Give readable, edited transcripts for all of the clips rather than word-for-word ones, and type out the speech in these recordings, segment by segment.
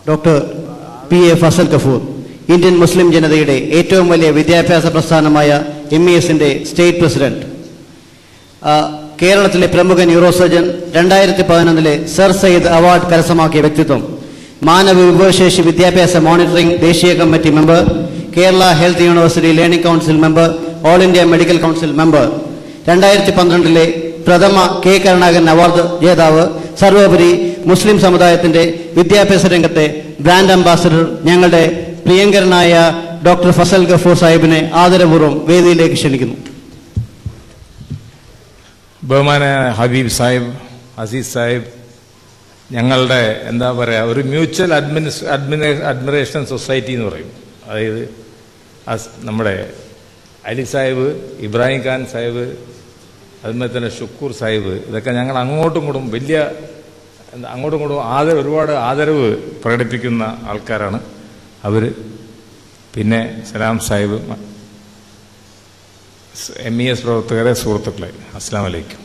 Doctor P.A. Fazal Gafoor, Indian മുസ്ലിം ജനതയുടെ ഏറ്റവും വലിയ വിദ്യാഭ്യാസ പ്രസ്ഥാനമായ MESന്റെ സ്റ്റേറ്റ് പ്രസിഡന്റ്, കേരളത്തിലെ പ്രമുഖ neuro surgeon, 2011 sir Syed award കരസ്ഥമാക്കിയ വ്യക്തിത്വം, മാനവ വിഭവശേഷി വിദ്യാഭ്യാസ മോണിറ്ററിംഗ് ദേശീയ committee member, Kerala health university learning council member, all India medical council member, 2012 പ്രഥമ K. കരുണാകരൻ അവാർഡ് ജേതാവ്, സർവോപരി മുസ്ലിം സമുദായത്തിന്റെ വിദ്യാഭ്യാസ രംഗത്തെ ബ്രാൻഡ് അംബാസഡർ, ഞങ്ങളുടെ പ്രിയങ്കരനായ ഡോക്ടർ ഫസൽ ഗഫൂർ സാഹിബിനെ ആദരപൂർവ്വം വേദിയിലേക്ക് ക്ഷണിക്കുന്നു. ബഹുമാന ഹബീബ് സാഹിബ്, അസീസ് സാഹിബ്, ഞങ്ങളുടെ എന്താ പറയുക, ഒരു മ്യൂച്വൽ അഡ്മിറേഷൻ സൊസൈറ്റി എന്ന് പറയും. അതായത് നമ്മുടെ അലി സാഹിബ്, ഇബ്രാഹിം ഖാൻ സാഹിബ്, അതുപോലെ തന്നെ ഷുക്കൂർ സാഹിബ്, ഇതൊക്കെ ഞങ്ങൾ അങ്ങോട്ടും ഇങ്ങോട്ടും ഒരുപാട് ആദരവ് പ്രകടിപ്പിക്കുന്ന ആൾക്കാരാണ് അവർ. പിന്നെ സലാം സാഹിബ്, MES പ്രവർത്തകരെ, സുഹൃത്തുക്കളെ, അസ്സലാമു അലൈക്കും.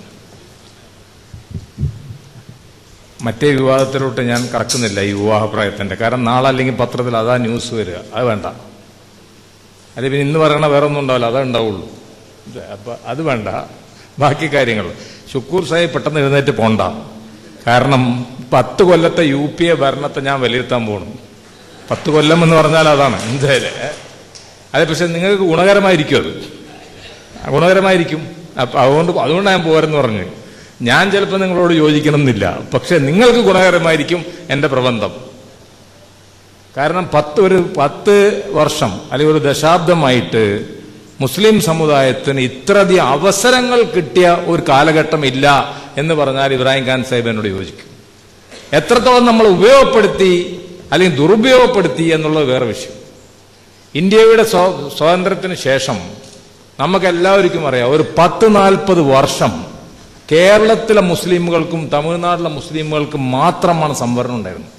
മറ്റേ വിവാദത്തിലോട്ട് ഞാൻ കടക്കുന്നില്ല, ഈ വിവാഹപ്രായത്തിൻ്റെ. കാരണം നാളെ അല്ലെങ്കിൽ പത്രത്തിൽ അതാ ന്യൂസ് വരിക, അത് വേണ്ട. അത് പിന്നെ ഇന്ന് പറയണ വേറെ ഒന്നും ഉണ്ടാവില്ല, അതേ ഉണ്ടാവുള്ളൂ. അപ്പം അത് വേണ്ട. ബാക്കി കാര്യങ്ങൾ ഷുക്കൂർ സാഹിബ് പെട്ടെന്ന് എഴുന്നേറ്റ് പോണ്ട. കാരണം 10 കൊല്ലത്തെ UPA ഭരണത്തെ ഞാൻ വിലയിരുത്താൻ പോകണം. 10 കൊല്ലം എന്ന് പറഞ്ഞാൽ അതാണ് എന്തായാലും. അത് പക്ഷെ നിങ്ങൾക്ക് ഗുണകരമായിരിക്കും, അത് ഗുണകരമായിരിക്കും. അപ്പം അതുകൊണ്ടാണ് ഞാൻ പോരെന്ന് പറഞ്ഞു. ഞാൻ ചിലപ്പോൾ നിങ്ങളോട് യോജിക്കണം എന്നില്ല, പക്ഷെ നിങ്ങൾക്ക് ഗുണകരമായിരിക്കും എൻ്റെ പ്രബന്ധം. കാരണം 10 വർഷം അല്ലെങ്കിൽ ഒരു ദശാബ്ദമായിട്ട് മുസ്ലിം സമുദായത്തിന് ഇത്രയധികം അവസരങ്ങൾ കിട്ടിയ ഒരു കാലഘട്ടം ഇല്ല എന്ന് പറഞ്ഞാൽ ഇബ്രാഹിം ഖാൻ സാഹിബ് എന്നോട് യോജിക്കും. എത്രത്തോളം നമ്മൾ ഉപയോഗപ്പെടുത്തി അല്ലെങ്കിൽ ദുരുപയോഗപ്പെടുത്തി എന്നുള്ളത് വേറെ വിഷയം. ഇന്ത്യയുടെ സ്വാതന്ത്ര്യത്തിന് ശേഷം നമുക്കെല്ലാവർക്കും അറിയാം, ഒരു 10-40 വർഷം കേരളത്തിലെ മുസ്ലിമുകൾക്കും തമിഴ്നാട്ടിലെ മുസ്ലിമുകൾക്കും മാത്രമാണ് സംവരണം ഉണ്ടായിരുന്നത്.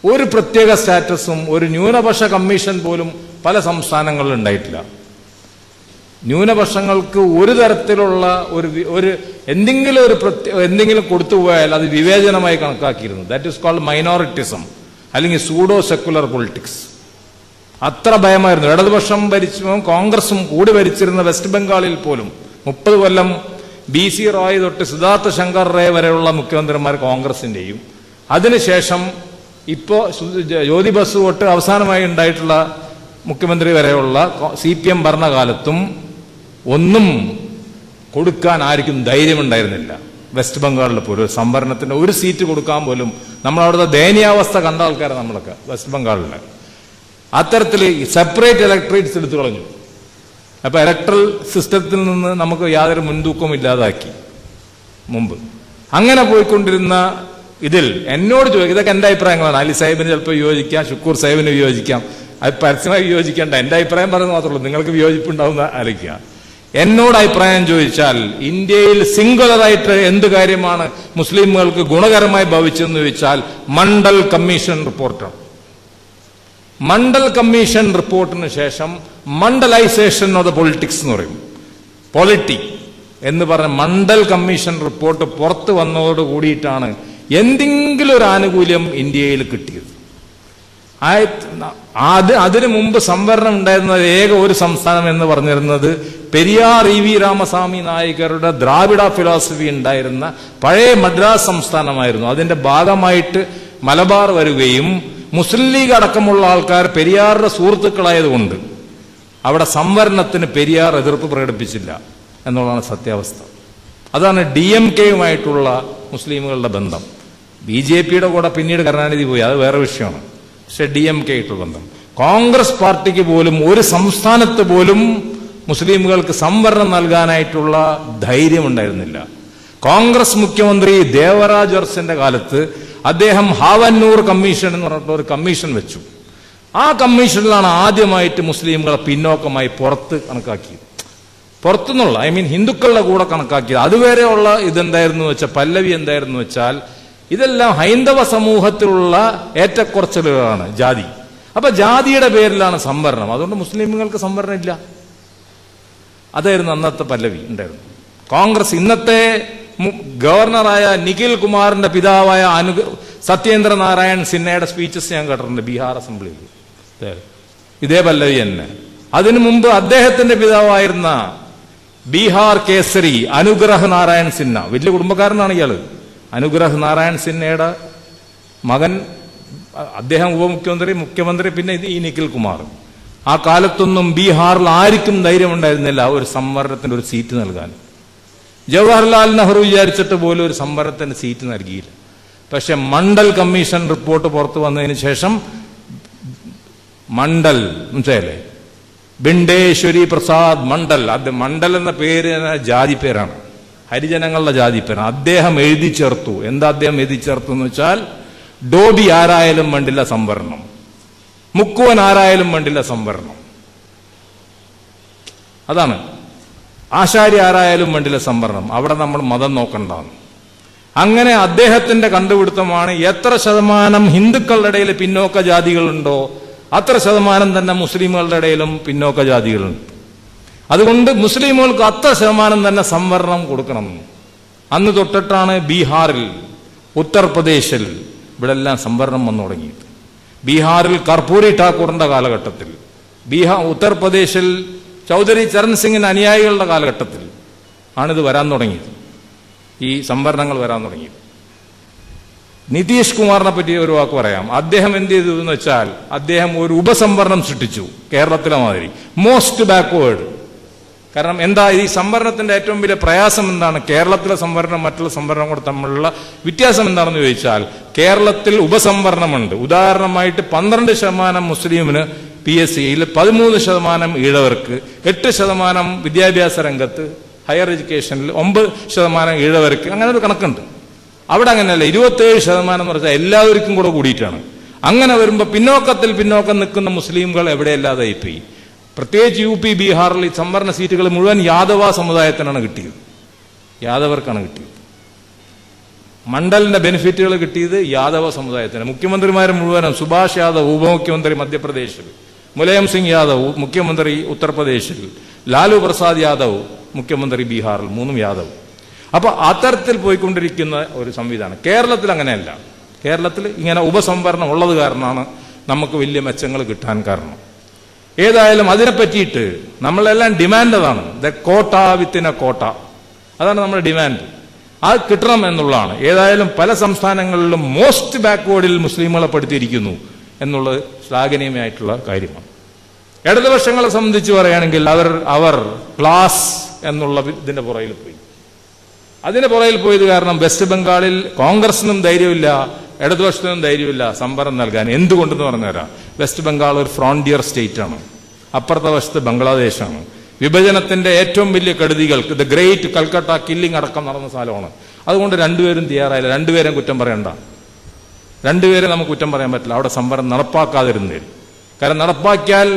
ഒരു പ്രത്യേക സ്റ്റാറ്റസും ഒരു ന്യൂനപക്ഷ കമ്മീഷൻ പോലും പല സംസ്ഥാനങ്ങളിലും ഉണ്ടായിട്ടില്ല. ന്യൂനപക്ഷങ്ങൾക്ക് ഒരു തരത്തിലുള്ള ഒരു എന്തെങ്കിലും കൊടുത്തുപോയാൽ അത് വിവേചനമായി കണക്കാക്കിയിരുന്നു. ദാറ്റ് ഈസ് കോൾഡ് മൈനോറിറ്റിസം അല്ലെങ്കിൽ സൂഡോ സെക്കുലർ പൊളിറ്റിക്സ്. അത്ര ഭയമായിരുന്നു. ഇടതുപക്ഷം ഭരിച്ചും കോൺഗ്രസും കൂടി ഭരിച്ചിരുന്ന വെസ്റ്റ് ബംഗാളിൽ പോലും 30 കൊല്ലം BC റോയ് തൊട്ട് സിദ്ധാർത്ഥ ശങ്കർ റേ വരെയുള്ള മുഖ്യമന്ത്രിമാർ കോൺഗ്രസിന്റെയും, അതിനുശേഷം ഇപ്പോൾ ജ്യോതി ബസു തൊട്ട് അവസാനമായി ഉണ്ടായിട്ടുള്ള മുഖ്യമന്ത്രി വരെയുള്ള CPM ഭരണകാലത്തും ഒന്നും കൊടുക്കാൻ ആർക്കും ധൈര്യമുണ്ടായിരുന്നില്ല. വെസ്റ്റ് ബംഗാളിൽ പോലും ഒരു സംവരണത്തിന് ഒരു സീറ്റ് കൊടുക്കാൻ പോലും നമ്മളവിടുത്തെ ദയനീയാവസ്ഥ കണ്ട ആൾക്കാരാണ് നമ്മളൊക്കെ. വെസ്റ്റ് ബംഗാളിൽ അത്തരത്തിൽ സെപ്പറേറ്റ് ഇലക്ട്രേറ്റ്സ് എടുത്തു കളഞ്ഞു. അപ്പൊ ഇലക്ട്രൽ സിസ്റ്റത്തിൽ നിന്ന് നമുക്ക് യാതൊരു മുൻതൂക്കവും ഇല്ലാതാക്കി മുമ്പ്. അങ്ങനെ പോയിക്കൊണ്ടിരുന്ന ഇതിൽ എന്നോട് ചോദിക്കും, ഇതൊക്കെ എൻ്റെ അഭിപ്രായങ്ങളാണ്. അലി സാഹിബിന് ചിലപ്പോൾ വിയോജിക്കാം, ഷുക്കൂർ സാഹിബിന് വിയോജിക്കാം, അത് പരസ്യമായി വിയോജിക്കേണ്ട. എൻ്റെ അഭിപ്രായം പറയുന്നത് മാത്രമേ ഉള്ളൂ, നിങ്ങൾക്ക് വിയോജിപ്പുണ്ടാവുന്ന ആലോചിക്കുക. എന്നോട് അഭിപ്രായം ചോദിച്ചാൽ ഇന്ത്യയിൽ സിംഗുലറായിട്ട് എന്ത് കാര്യമാണ് മുസ്ലിമുകൾക്ക് ഗുണകരമായി ഭവിച്ചതെന്ന് ചോദിച്ചാൽ മണ്ഡൽ കമ്മീഷൻ റിപ്പോർട്ടാണ്. മണ്ഡൽ കമ്മീഷൻ റിപ്പോർട്ടിന് ശേഷം മണ്ഡലൈസേഷൻ ഓഫ് ദ പൊളിറ്റിക്സ് എന്ന് പറയും, പൊളിറ്റി എന്ന് പറഞ്ഞ മണ്ഡൽ കമ്മീഷൻ റിപ്പോർട്ട് പുറത്തു വന്നതോട് കൂടിയിട്ടാണ് എന്തെങ്കിലും ഒരു ആനുകൂല്യം ഇന്ത്യയിൽ കിട്ടിയത്. അതിനു മുമ്പ് സംവരണം ഉണ്ടായിരുന്ന ഏക ഒരു സംസ്ഥാനം എന്ന് പറഞ്ഞിരുന്നത് പെരിയാർ EV രാമസ്വാമി നായികരുടെ ദ്രാവിഡ ഫിലോസഫി ഉണ്ടായിരുന്ന പഴയ മദ്രാസ് സംസ്ഥാനമായിരുന്നു. അതിന്റെ ഭാഗമായിട്ട് മലബാർ വരികയും മുസ്ലിം ലീഗ് അടക്കമുള്ള ആൾക്കാർ പെരിയാറിന്റെ സുഹൃത്തുക്കളായതുകൊണ്ട് അവിടെ സംവരണത്തിന് പെരിയാർ എതിർപ്പ് പ്രകടിപ്പിച്ചില്ല എന്നുള്ളതാണ് സത്യാവസ്ഥ. അതാണ് DMK-യുമായിട്ടുള്ള മുസ്ലിമുകളുടെ ബന്ധം. BJP-യുടെ കൂടെ പിന്നീട് കരുണാനിധി പോയി, അത് വേറെ വിഷയമാണ്. പക്ഷെ DMK-ആയിട്ടുള്ള ബന്ധം. കോൺഗ്രസ് പാർട്ടിക്ക് പോലും ഒരു സംസ്ഥാനത്ത് പോലും മുസ്ലിമുകൾക്ക് സംവരണം നൽകാനായിട്ടുള്ള ധൈര്യം ഉണ്ടായിരുന്നില്ല. കോൺഗ്രസ് മുഖ്യമന്ത്രി ദേവരാജ് അർസിന്റെ കാലത്ത് അദ്ദേഹം ഹാവന്നൂർ കമ്മീഷൻ എന്ന് പറഞ്ഞിട്ട് ഒരു കമ്മീഷൻ വെച്ചു. ആ കമ്മീഷനിലാണ് ആദ്യമായിട്ട് മുസ്ലിമുകളെ പിന്നോക്കമായി പുറത്ത് കണക്കാക്കിയത്. പുറത്തുനിന്നുള്ള ഹിന്ദുക്കളുടെ കൂടെ കണക്കാക്കിയത്. അതുവരെയുള്ള ഇതെന്തായിരുന്നു വെച്ചാൽ, പല്ലവി എന്തായിരുന്നു വെച്ചാൽ, ഇതെല്ലാം ഹൈന്ദവ സമൂഹത്തിലുള്ള ഏറ്റക്കുറച്ചിലുകളാണ്, ജാതി. അപ്പൊ ജാതിയുടെ പേരിലാണ് സംവരണം. അതുകൊണ്ട് മുസ്ലിമുകൾക്ക് സംവരണം ഇല്ല. അതായിരുന്നു അന്നത്തെ പല്ലവി ഉണ്ടായിരുന്നു. കോൺഗ്രസ് ഇന്നത്തെ ഗവർണറായ നിഖിൽ കുമാറിന്റെ പിതാവായ സത്യേന്ദ്ര നാരായൺ സിൻഹയുടെ സ്പീച്ചസ് ഞാൻ കേട്ടിട്ടുണ്ട് ബീഹാർ അസംബ്ലിയിൽ. ഇതേ പല്ലവി തന്നെ. അതിനു മുമ്പ് അദ്ദേഹത്തിന്റെ പിതാവായിരുന്ന ബീഹാർ കേസരി അനുഗ്രഹ് നാരായൺ സിൻഹ, വലിയ കുടുംബക്കാരനാണ് ഇയാള്. അനുഗ്രഹ് നാരായൺ സിൻഹയുടെ മകൻ, അദ്ദേഹം ഉപമുഖ്യമന്ത്രി, മുഖ്യമന്ത്രി, പിന്നെ ഈ നിഖിൽ കുമാർ. ആ കാലത്തൊന്നും ബീഹാറിൽ ആർക്കും ധൈര്യമുണ്ടായിരുന്നില്ല ഒരു സംവരണത്തിന് ഒരു സീറ്റ് നൽകാൻ. ജവഹർലാൽ നെഹ്റു വിചാരിച്ചിട്ട് പോലും ഒരു സംവരണത്തിന് സീറ്റ് നൽകിയില്ല. പക്ഷെ മണ്ഡൽ കമ്മീഷൻ റിപ്പോർട്ട് പുറത്തു വന്നതിന് ശേഷം മണ്ഡൽ മനസ്സിലല്ലേ, ബിണ്ടേശ്വരി പ്രസാദ് മണ്ഡൽ, അത് മണ്ഡൽ എന്ന പേര് ജാതി പേരാണ്, ഹരിജനങ്ങളുടെ ജാതി പേരാണ്. അദ്ദേഹം എഴുതി ചേർത്തു. എന്താ അദ്ദേഹം എഴുതി ചേർത്തു എന്ന് വെച്ചാൽ, ഡോബി ആരായാലും വേണ്ടില്ല സംവരണം, മുക്കുവൻ ആരായാലും വേണ്ടില്ല സംവരണം, അതാണ്. ആശാരി ആരായാലും വേണ്ടില്ല സംവരണം, അവിടെ നമ്മൾ മതം നോക്കണ്ടാണ്. അങ്ങനെ അദ്ദേഹത്തിന്റെ കണ്ടുപിടുത്തമാണ്. എത്ര ശതമാനം ഹിന്ദുക്കളുടെ ഇടയിൽ പിന്നോക്ക ജാതികളുണ്ടോ അത്ര ശതമാനം തന്നെ മുസ്ലിമുകളുടെ ഇടയിലും പിന്നോക്ക ജാതികളുണ്ട്. അതുകൊണ്ട് മുസ്ലിമുകൾക്ക് അത്ര ശതമാനം തന്നെ സംവരണം കൊടുക്കണം. അന്ന് തൊട്ടിട്ടാണ് ബീഹാറിൽ, ഉത്തർപ്രദേശിൽ ഇവിടെ എല്ലാം സംവരണം വന്നു തുടങ്ങിയത്. ബീഹാറിൽ കർപ്പൂരി ഠാക്കൂറിന്റെ കാലഘട്ടത്തിൽ, ഉത്തർപ്രദേശിൽ ചൗധരി ചരൺ സിംഗിന്റെ അനുയായികളുടെ കാലഘട്ടത്തിൽ ആണിത് വരാൻ തുടങ്ങിയത്, ഈ സംവരണങ്ങൾ വരാൻ തുടങ്ങിയത്. നിതീഷ് കുമാറിനെ പറ്റി ഒരു വാക്ക് പറയാം. അദ്ദേഹം എന്ത് ചെയ്തു എന്ന് വെച്ചാൽ, അദ്ദേഹം ഒരു ഉപസംവരണം സൃഷ്ടിച്ചു, കേരളത്തിലെ മാതിരി, മോസ്റ്റ് ബാക്ക്വേർഡ്. കാരണം എന്താ, ഈ സംവരണത്തിന്റെ ഏറ്റവും വലിയ പ്രയാസം എന്താണ്, കേരളത്തിലെ സംവരണം മറ്റുള്ള സംവരണം കൂടെ തമ്മിലുള്ള വ്യത്യാസം എന്താണെന്ന് ചോദിച്ചാൽ, കേരളത്തിൽ ഉപസംവരണമുണ്ട്. ഉദാഹരണമായിട്ട് 12% മുസ്ലിമിന് PSCയിൽ, 13% ഈഴവർക്ക്, 8% വിദ്യാഭ്യാസ രംഗത്ത് ഹയർ എഡ്യൂക്കേഷനിൽ, 9% ഈഴവർക്ക്, അങ്ങനെ ഒരു കണക്കുണ്ട്. അവിടെ അങ്ങനെയല്ല, 27% എന്ന് പറഞ്ഞാൽ എല്ലാവർക്കും കൂടെ കൂടിയിട്ടാണ്. അങ്ങനെ വരുമ്പോൾ പിന്നോക്കം നിൽക്കുന്ന മുസ്ലിംകൾ എവിടെയല്ലാതായിപ്പോയി. പ്രത്യേകിച്ച് UP, ബീഹാറിൽ ഈ സംവരണ സീറ്റുകൾ മുഴുവൻ യാദവ സമുദായത്തിനാണ് കിട്ടിയത്, യാദവർക്കാണ് കിട്ടിയത്. മണ്ഡലിന്റെ ബെനിഫിറ്റുകൾ കിട്ടിയത് യാദവ സമുദായത്തിന്. മുഖ്യമന്ത്രിമാർ മുഴുവനും, സുഭാഷ് യാദവ് ഉപമുഖ്യമന്ത്രി മധ്യപ്രദേശിൽ, മുലായം സിംഗ് യാദവ് മുഖ്യമന്ത്രി ഉത്തർപ്രദേശിൽ, ലാലു പ്രസാദ് യാദവ് മുഖ്യമന്ത്രി ബീഹാറിൽ, 3 യാദവ്. അപ്പൊ അത്തരത്തിൽ പോയിക്കൊണ്ടിരിക്കുന്ന ഒരു സംവിധാനം. കേരളത്തിൽ അങ്ങനെയല്ല. കേരളത്തിൽ ഇങ്ങനെ ഉപസംവരണം ഉള്ളത് കാരണമാണ് നമുക്ക് വലിയ മെച്ചങ്ങൾ കിട്ടാൻ കാരണം. ഏതായാലും അതിനെ പറ്റിയിട്ട് നമ്മളെല്ലാം ഡിമാൻഡ് അതാണ്, കോട്ട വിത്തിന കോട്ട, അതാണ് നമ്മുടെ ഡിമാൻഡ്. അത് കിട്ടണം എന്നുള്ളതാണ്. ഏതായാലും പല സംസ്ഥാനങ്ങളിലും മോസ്റ്റ് ബാക്ക്വേർഡിൽ മുസ്ലിങ്ങളെ പെടുത്തിയിരിക്കുന്നു എന്നുള്ളത് ശ്ലാഘനീയമായിട്ടുള്ള കാര്യമാണ്. ഇടതുപക്ഷങ്ങളെ സംബന്ധിച്ച് പറയുകയാണെങ്കിൽ അവർ ക്ലാസ് എന്നുള്ള ഇതിന്റെ പുറകിൽ പോയി. അതിന് പുറകിൽ പോയത് കാരണം വെസ്റ്റ് ബംഗാളിൽ കോൺഗ്രസിനും ധൈര്യമില്ല, ഇടതുപക്ഷത്തിനും ധൈര്യമില്ല സംവരണം നൽകാൻ. എന്തുകൊണ്ടെന്ന് പറഞ്ഞുതരാം. വെസ്റ്റ് ബംഗാൾ ഒരു ഫ്രോണ്ടിയർ സ്റ്റേറ്റ് ആണ്, അപ്പുറത്തെ വശത്ത് ബംഗ്ലാദേശാണ്. വിഭജനത്തിന്റെ ഏറ്റവും വലിയ കെടുതികൾക്ക്, ദ ഗ്രേറ്റ് കൽക്കട്ട കില്ലിംഗ് അടക്കം നടന്ന സ്ഥലമാണ്. അതുകൊണ്ട് രണ്ടുപേരും തയ്യാറായില്ല. രണ്ടുപേരും കുറ്റം പറയണ്ട, രണ്ടുപേരും നമുക്ക് കുറ്റം പറയാൻ പറ്റില്ല. അവിടെ സംവരണം നടപ്പാക്കാതിരുന്നേരും. കാരണം നടപ്പാക്കിയാൽ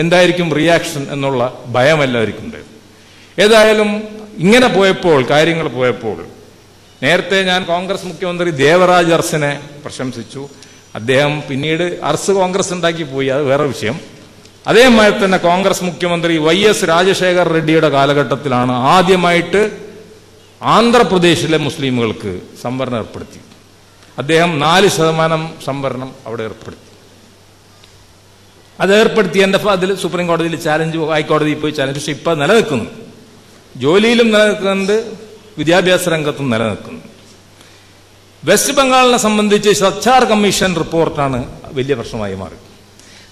എന്തായിരിക്കും റിയാക്ഷൻ എന്നുള്ള ഭയം എല്ലാവർക്കും ഉണ്ട്. ഏതായാലും ഇങ്ങനെ പോയപ്പോൾ, കാര്യങ്ങൾ പോയപ്പോൾ, നേരത്തെ ഞാൻ കോൺഗ്രസ് മുഖ്യമന്ത്രി ദേവരാജ് അർസിനെ പ്രശംസിച്ചു. അദ്ദേഹം പിന്നീട് അർസ് കോൺഗ്രസ് ഉണ്ടാക്കി പോയി, അത് വേറെ വിഷയം. അതേമാതിരി തന്നെ കോൺഗ്രസ് മുഖ്യമന്ത്രി YS രാജശേഖർ റെഡ്ഡിയുടെ കാലഘട്ടത്തിലാണ് ആദ്യമായിട്ട് ആന്ധ്രാപ്രദേശിലെ മുസ്ലിമുകൾക്ക് സംവരണം ഏർപ്പെടുത്തി. അദ്ദേഹം 4% സംവരണം അവിടെ ഏർപ്പെടുത്തി. അത് ഏർപ്പെടുത്തിയതിന്റെ അതിൽ സുപ്രീം കോടതിയിൽ ചാലഞ്ച്, ഹൈക്കോടതിയിൽ പോയി ചാലഞ്ച്. പക്ഷെ ഇപ്പൊ നിലനിൽക്കുന്നു, ജോലിയിലും നിലനിൽക്കുന്നുണ്ട്, വിദ്യാഭ്യാസ രംഗത്തും നിലനിൽക്കുന്നു. വെസ്റ്റ് ബംഗാളിനെ സംബന്ധിച്ച് സച്ചാർ കമ്മീഷൻ റിപ്പോർട്ടാണ് വലിയ പ്രശ്നമായി മാറി.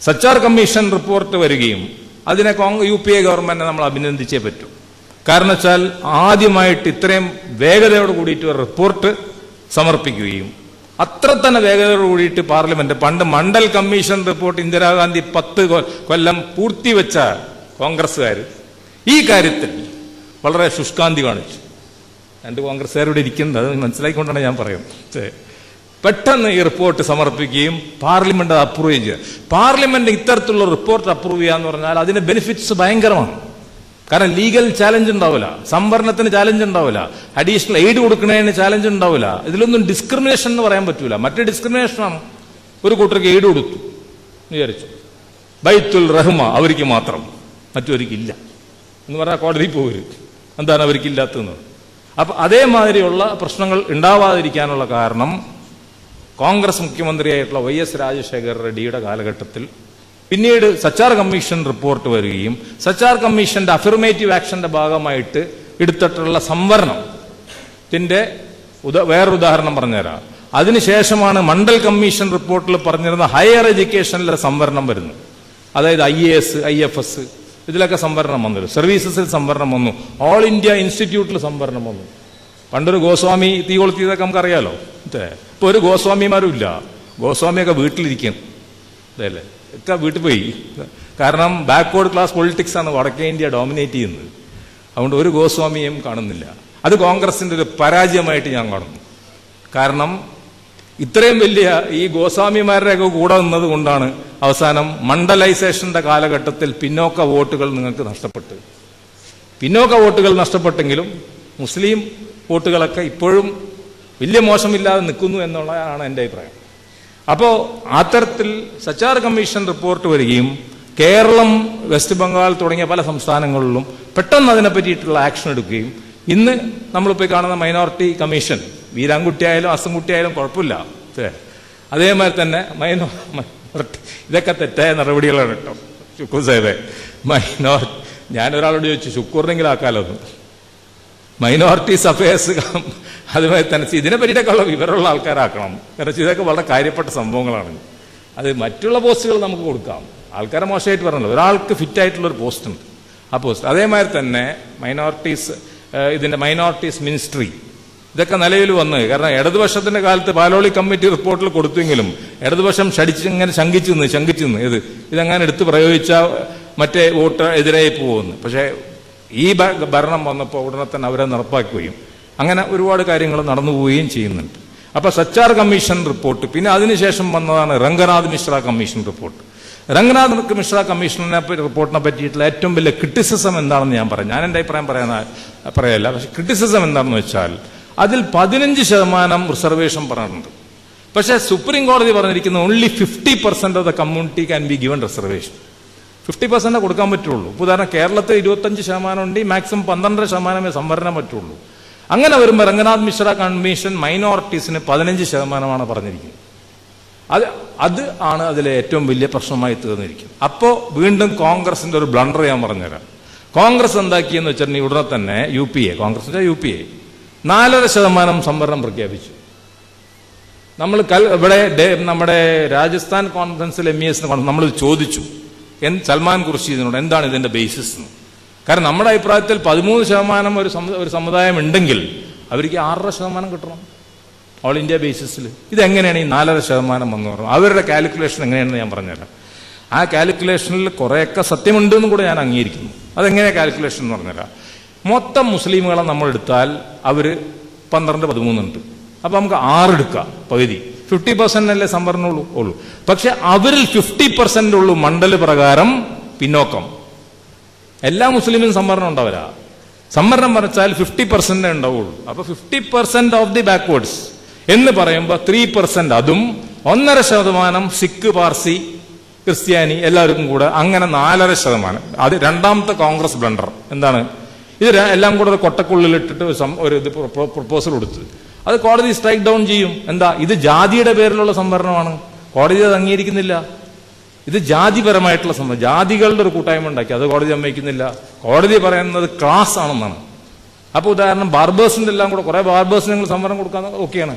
സച്ചാർ കമ്മീഷൻ റിപ്പോർട്ട് വരികയും അതിനെ UPA ഗവൺമെന്റിനെ നമ്മൾ അഭിനന്ദിച്ചേ പറ്റൂ. കാരണം വെച്ചാൽ ആദ്യമായിട്ട് ഇത്രയും വേഗതയോട് കൂടിയിട്ട് ഒരു റിപ്പോർട്ട് സമർപ്പിക്കുകയും അത്ര തന്നെ വേഗതയോട് കൂടിയിട്ട് പാർലമെന്റ്, പണ്ട് മണ്ഡൽ കമ്മീഷൻ റിപ്പോർട്ട് ഇന്ദിരാഗാന്ധി 10 കൊല്ലം പൂർത്തിവെച്ച കോൺഗ്രസ്സുകാർ ഈ കാര്യത്തിൽ വളരെ ശുഷ്കാന്തി കാണിച്ചു. 2 കോൺഗ്രസ്സുകാരോട് ഇരിക്കുന്നത് അത് മനസ്സിലാക്കിക്കൊണ്ടാണ് ഞാൻ പറയുന്നത്. പെട്ടെന്ന് ഈ റിപ്പോർട്ട് സമർപ്പിക്കുകയും പാർലമെന്റ് അത് അപ്രൂവ് ചെയ്യുക. പാർലമെന്റ് ഇത്തരത്തിലുള്ള റിപ്പോർട്ട് അപ്രൂവ് ചെയ്യുക എന്ന് പറഞ്ഞാൽ അതിന്റെ ബെനിഫിറ്റ്സ് ഭയങ്കരമാണ്. കാരണം ലീഗൽ ചാലഞ്ച് ഉണ്ടാവില്ല, സംവരണത്തിന് ചാലഞ്ച് ഉണ്ടാവില്ല, അഡീഷണൽ എയ്ഡ് കൊടുക്കുന്നതിന് ചാലഞ്ച് ഉണ്ടാവില്ല. ഇതിലൊന്നും ഡിസ്ക്രിമിനേഷൻ എന്ന് പറയാൻ പറ്റൂല. മറ്റേ ഡിസ്ക്രിമിനേഷനാണ്. ഒരു കൂട്ടർക്ക് എയ്ഡ് കൊടുത്തു വിചാരിച്ചു, ബൈത്തുൽ റഹ്മ അവർക്ക് മാത്രം, മറ്റൊരിക്കില്ല എന്ന് പറഞ്ഞാൽ കോടതി പോകരുത്. എന്താണ് അവർക്കില്ലാത്തതെന്ന്. അപ്പൊ അതേമാതിരിയുള്ള പ്രശ്നങ്ങൾ ഉണ്ടാവാതിരിക്കാനുള്ള കാരണം കോൺഗ്രസ് മുഖ്യമന്ത്രിയായിട്ടുള്ള YS രാജശേഖർ റെഡ്ഡിയുടെ കാലഘട്ടത്തിൽ പിന്നീട് സച്ചാർ കമ്മീഷൻ റിപ്പോർട്ട് വരികയും സച്ചാർ കമ്മീഷന്റെ അഫിർമേറ്റീവ് ആക്ഷന്റെ ഭാഗമായിട്ട് എടുത്തിട്ടുള്ള സംവരണത്തിന്റെ വേറൊരു ഉദാഹരണം പറഞ്ഞുതരാം. അതിനുശേഷമാണ് മണ്ഡൽ കമ്മീഷൻ റിപ്പോർട്ടിൽ പറഞ്ഞിരുന്ന ഹയർ എഡ്യൂക്കേഷനിലെ സംവരണം വരുന്നത്. അതായത് IAS, IFS ഇതിലൊക്കെ സംവരണം വന്നു, സർവീസസിൽ സംവരണം വന്നു, ഓൾ ഇന്ത്യ ഇൻസ്റ്റിറ്റ്യൂട്ടിൽ സംവരണം വന്നു. പണ്ടൊരു ഗോസ്വാമി തീ കൊളുത്തിയതൊക്കെ നമുക്കറിയാലോ. ഇപ്പൊ ഒരു ഗോസ്വാമിമാരും ഇല്ല, ഗോസ്വാമിയൊക്കെ വീട്ടിലിരിക്കും, അല്ലേ, ഒക്കെ വീട്ടിൽ പോയി. കാരണം ബാക്ക്വേർഡ് ക്ലാസ് പൊളിറ്റിക്സ് ആണ് വടക്കേ ഇന്ത്യ ഡോമിനേറ്റ് ചെയ്യുന്നത്. അതുകൊണ്ട് ഒരു ഗോസ്വാമിയും കാണുന്നില്ല. അത് കോൺഗ്രസിന്റെ ഒരു പരാജയമായിട്ട് ഞാൻ കാണുന്നു. കാരണം ഇത്രയും വലിയ ഈ ഗോസ്വാമിമാരുടെയൊക്കെ കൂടെ നിന്നത് കൊണ്ടാണ് അവസാനം മണ്ഡലൈസേഷന്റെ കാലഘട്ടത്തിൽ പിന്നോക്ക വോട്ടുകൾ നിങ്ങൾക്ക് നഷ്ടപ്പെട്ടു. പിന്നോക്ക വോട്ടുകൾ നഷ്ടപ്പെട്ടെങ്കിലും മുസ്ലിം വോട്ടുകളൊക്കെ ഇപ്പോഴും വലിയ മോശമില്ലാതെ നിൽക്കുന്നു എന്നുള്ളതാണ് എൻ്റെ അഭിപ്രായം. അപ്പോൾ അത്തരത്തിൽ സച്ചാർ കമ്മീഷൻ റിപ്പോർട്ട് വരികയും കേരളം, വെസ്റ്റ് ബംഗാൾ തുടങ്ങിയ പല സംസ്ഥാനങ്ങളിലും പെട്ടെന്ന് അതിനെ പറ്റിയിട്ടുള്ള ആക്ഷൻ എടുക്കുകയും ഇന്ന് നമ്മളിപ്പോൾ കാണുന്ന മൈനോറിറ്റി കമ്മീഷൻ, വീരാൻകുട്ടിയായാലും അസംകുട്ടിയായാലും കുഴപ്പമില്ല, അതേമാതിരി തന്നെ മൈനോറിറ്റി ഇതൊക്കെ തെറ്റായ നടപടികളാണ് കേട്ടോ. ശുക്കൂർ സാഹിബേ, ഞാനൊരാളോട് ചോദിച്ചു ശുക്കൂറിനെങ്കിലും ആക്കാലൊന്നും. മൈനോറിറ്റീസ് അഫയേഴ്സ് അതുമായി തന്നെ ഇതിനെ പറ്റിയിട്ടൊക്കെയുള്ള വിവരമുള്ള ആൾക്കാരാക്കണം. കാരണം ഇതൊക്കെ വളരെ കാര്യപ്പെട്ട സംഭവങ്ങളാണ്. അത് മറ്റുള്ള പോസ്റ്റുകൾ നമുക്ക് കൊടുക്കാം, ആൾക്കാരെ മോശമായിട്ട് പറഞ്ഞല്ലോ. ഒരാൾക്ക് ഫിറ്റായിട്ടുള്ളൊരു പോസ്റ്റ് ഉണ്ട്, ആ പോസ്റ്റ്. അതേമാതിരി തന്നെ ഇതിന്റെ മൈനോറിറ്റീസ് മിനിസ്ട്രി ഇതൊക്കെ നിലവിൽ വന്ന്, കാരണം ഇടതുപക്ഷത്തിന്റെ കാലത്ത് പാലോളി കമ്മിറ്റി റിപ്പോർട്ടിൽ കൊടുത്തെങ്കിലും ഇടതുപക്ഷം ശങ്കിച്ചു നിന്ന് ഇതെങ്ങനെ എടുത്ത് പ്രയോഗിച്ച മറ്റേ വോട്ട് എതിരായി പോകുന്നു. പക്ഷേ ഈ ഭരണം വന്നപ്പോൾ ഉടനെ തന്നെ അവരെ നടപ്പാക്കുകയും അങ്ങനെ ഒരുപാട് കാര്യങ്ങൾ നടന്നു പോവുകയും ചെയ്യുന്നുണ്ട്. അപ്പൊ സച്ചാർ കമ്മീഷൻ റിപ്പോർട്ട്, പിന്നെ അതിനുശേഷം വന്നതാണ് രംഗനാഥ് മിശ്ര കമ്മീഷൻ റിപ്പോർട്ട്. രംഗനാഥ് മിശ്ര കമ്മീഷനെ റിപ്പോർട്ടിനെ പറ്റിയിട്ടുള്ള ഏറ്റവും വലിയ ക്രിറ്റിസിസം എന്താണെന്ന് ഞാൻ പറയാം. ഞാൻ എൻ്റെ അഭിപ്രായം പറയല്ല, പക്ഷെ ക്രിറ്റിസിസം എന്താണെന്ന് വെച്ചാൽ അതിൽ 15% റിസർവേഷൻ പറഞ്ഞിട്ടുണ്ട്. പക്ഷേ സുപ്രീം കോടതി പറഞ്ഞിരിക്കുന്ന only 50% of the community can be given reservation. 50% കൊടുക്കാൻ പറ്റുള്ളൂ. ഉദാഹരണം കേരളത്തിൽ 25% ഉണ്ട്, മാക്സിമം 12% സംവരണം പറ്റുള്ളൂ. അങ്ങനെ വരുമ്പോൾ രംഗനാഥ് മിശ്ര കമ്മീഷൻ മൈനോറിറ്റീസിന് 15% പറഞ്ഞിരിക്കുന്നത്. അത് ആണ് അതിലെ ഏറ്റവും വലിയ പ്രശ്നമായി തീർന്നിരിക്കുന്നത്. അപ്പോൾ വീണ്ടും കോൺഗ്രസിന്റെ ഒരു ബ്ലണ്ടർ ഞാൻ പറഞ്ഞുതരാം. കോൺഗ്രസ് എന്താക്കിയെന്ന് വെച്ചിട്ടുണ്ടെങ്കിൽ ഉടനെ തന്നെ കോൺഗ്രസിന്റെ UPA 4.5% സംവരണം പ്രഖ്യാപിച്ചു. നമ്മൾ ഇവിടെ നമ്മുടെ രാജസ്ഥാൻ കോൺഫറൻസിൽ MES നമ്മൾ ചോദിച്ചു സൽമാൻ ഖുർഷീദിനോട് എന്താണ് ഇതിന്റെ ബേസിസ് എന്ന്. കാരണം നമ്മുടെ അഭിപ്രായത്തിൽ 13% ഒരു സമുദായം ഉണ്ടെങ്കിൽ അവർക്ക് 6.5% കിട്ടണം ഓൾ ഇന്ത്യ ബേസിസിൽ. ഇതെങ്ങനെയാണ് ഈ 4.5% വന്നു പറഞ്ഞു? അവരുടെ കാൽക്കുലേഷൻ എങ്ങനെയാണെന്ന് ഞാൻ പറഞ്ഞുതരാം. ആ കാൽക്കുലേഷനിൽ കുറേയൊക്കെ സത്യമുണ്ടെന്ന് കൂടെ ഞാൻ അംഗീകരിക്കുന്നു. അതെങ്ങനെയാണ് കാൽക്കുലേഷൻ എന്ന് പറഞ്ഞുതരാം. മൊത്തം മുസ്ലിമുകളെ നമ്മൾ എടുത്താൽ അവർ 12-13 ഉണ്ട്. അപ്പൊ നമുക്ക് 6 എടുക്കാം, പകുതി 50% അല്ലേ സംവരണം ഉള്ളൂ. പക്ഷെ അവരിൽ 50% ഉള്ളൂ മണ്ഡല പ്രകാരം പിന്നോക്കം. എല്ലാ മുസ്ലിമിനും സംവരണം ഉണ്ടാവില്ല. സംവരണം പറഞ്ഞാൽ 50% ഉണ്ടാവുള്ളൂ. അപ്പൊ 50% ഓഫ് ദി ബാക്ക്വേർഡ്സ് എന്ന് പറയുമ്പോൾ 3% അതും 1.5% സിഖ്, പാർസി, ക്രിസ്ത്യാനി എല്ലാവർക്കും കൂടെ അങ്ങനെ 4.5%. അത് രണ്ടാമത്തെ കോൺഗ്രസ് ബ്ലണ്ടർ. എന്താണ് ഇത്? എല്ലാം കൂടെ കൊട്ടക്കുള്ളിലിട്ടിട്ട് ഒരു ഇത് പ്രപ്പോസൽ കൊടുത്ത് അത് കോടതി സ്ട്രൈക്ക് ഡൗൺ ചെയ്യും. എന്താ? ഇത് ജാതിയുടെ പേരിലുള്ള സംവരണമാണ്, കോടതി അത് അംഗീകരിക്കുന്നില്ല. ഇത് ജാതിപരമായിട്ടുള്ള സംവരണം, ജാതികളുടെ ഒരു കൂട്ടായ്മ ഉണ്ടാക്കി, അത് കോടതി സമ്മതിക്കുന്നില്ല. കോടതി പറയുന്നത് ക്ലാസ് ആണെന്നാണ്. അപ്പൊ ഉദാഹരണം ബാർബേഴ്സിന്റെ എല്ലാം കൂടെ കുറെ ബാർബേഴ്സിന് നിങ്ങൾ സംവരണം കൊടുക്കാൻ ഓക്കെയാണ്,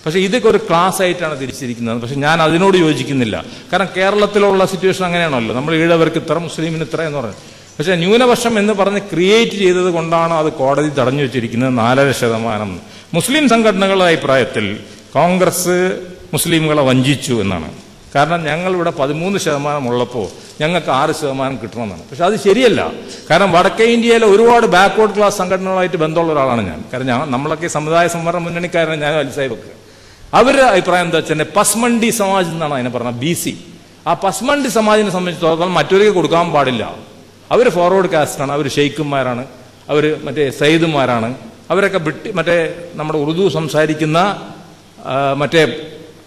പക്ഷെ ഇതൊക്കെ ഒരു ക്ലാസ് ആയിട്ടാണ് തിരിച്ചിരിക്കുന്നത്. പക്ഷെ ഞാൻ അതിനോട് യോജിക്കുന്നില്ല. കാരണം കേരളത്തിലുള്ള സിറ്റുവേഷൻ അങ്ങനെയാണല്ലോ, നമ്മൾ ഈഴവർക്ക് ഇത്ര, മുസ്ലിമിന് ഇത്ര എന്ന് പറഞ്ഞു. പക്ഷെ ന്യൂനപക്ഷം എന്ന് പറഞ്ഞ് ക്രിയേറ്റ് ചെയ്തത് കൊണ്ടാണ് അത് കോടതി തടഞ്ഞു വെച്ചിരിക്കുന്നത് 4.5%. മുസ്ലിം സംഘടനകളുടെ അഭിപ്രായത്തിൽ കോൺഗ്രസ് മുസ്ലിമുകളെ വഞ്ചിച്ചു എന്നാണ്. കാരണം ഞങ്ങളിവിടെ 13% ഉള്ളപ്പോൾ ഞങ്ങൾക്ക് 6% കിട്ടണമെന്നാണ്. പക്ഷെ അത് ശരിയല്ല. കാരണം വടക്കേ ഇന്ത്യയിലെ ഒരുപാട് ബാക്ക്വേർഡ് ക്ലാസ് സംഘടനകളായിട്ട് ബന്ധമുള്ള ഒരാളാണ് ഞാൻ. കാരണം നമ്മളൊക്കെ സമുദായ സംവരണ മുന്നണിക്കാരനെ ഞാൻ അലിസായി വെക്കുക. അവരുടെ അഭിപ്രായം എന്താ വെച്ചാൽ പസ്മണ്ടി സമാജ് എന്നാണ് അതിനെ പറഞ്ഞത്, BC. ആ പസ്മണ്ടി സമാജിനെ സംബന്ധിച്ചിടത്തോളം മറ്റൊരു കൊടുക്കാൻ പാടില്ല. അവർ ഫോർവേഡ് കാസ്റ്റാണ്, അവർ ഷെയ്ഖുമാരാണ്, അവർ മറ്റേ സയ്യിദുമാരാണ്, അവരൊക്കെ മറ്റേ നമ്മുടെ ഉറുദു സംസാരിക്കുന്ന മറ്റേ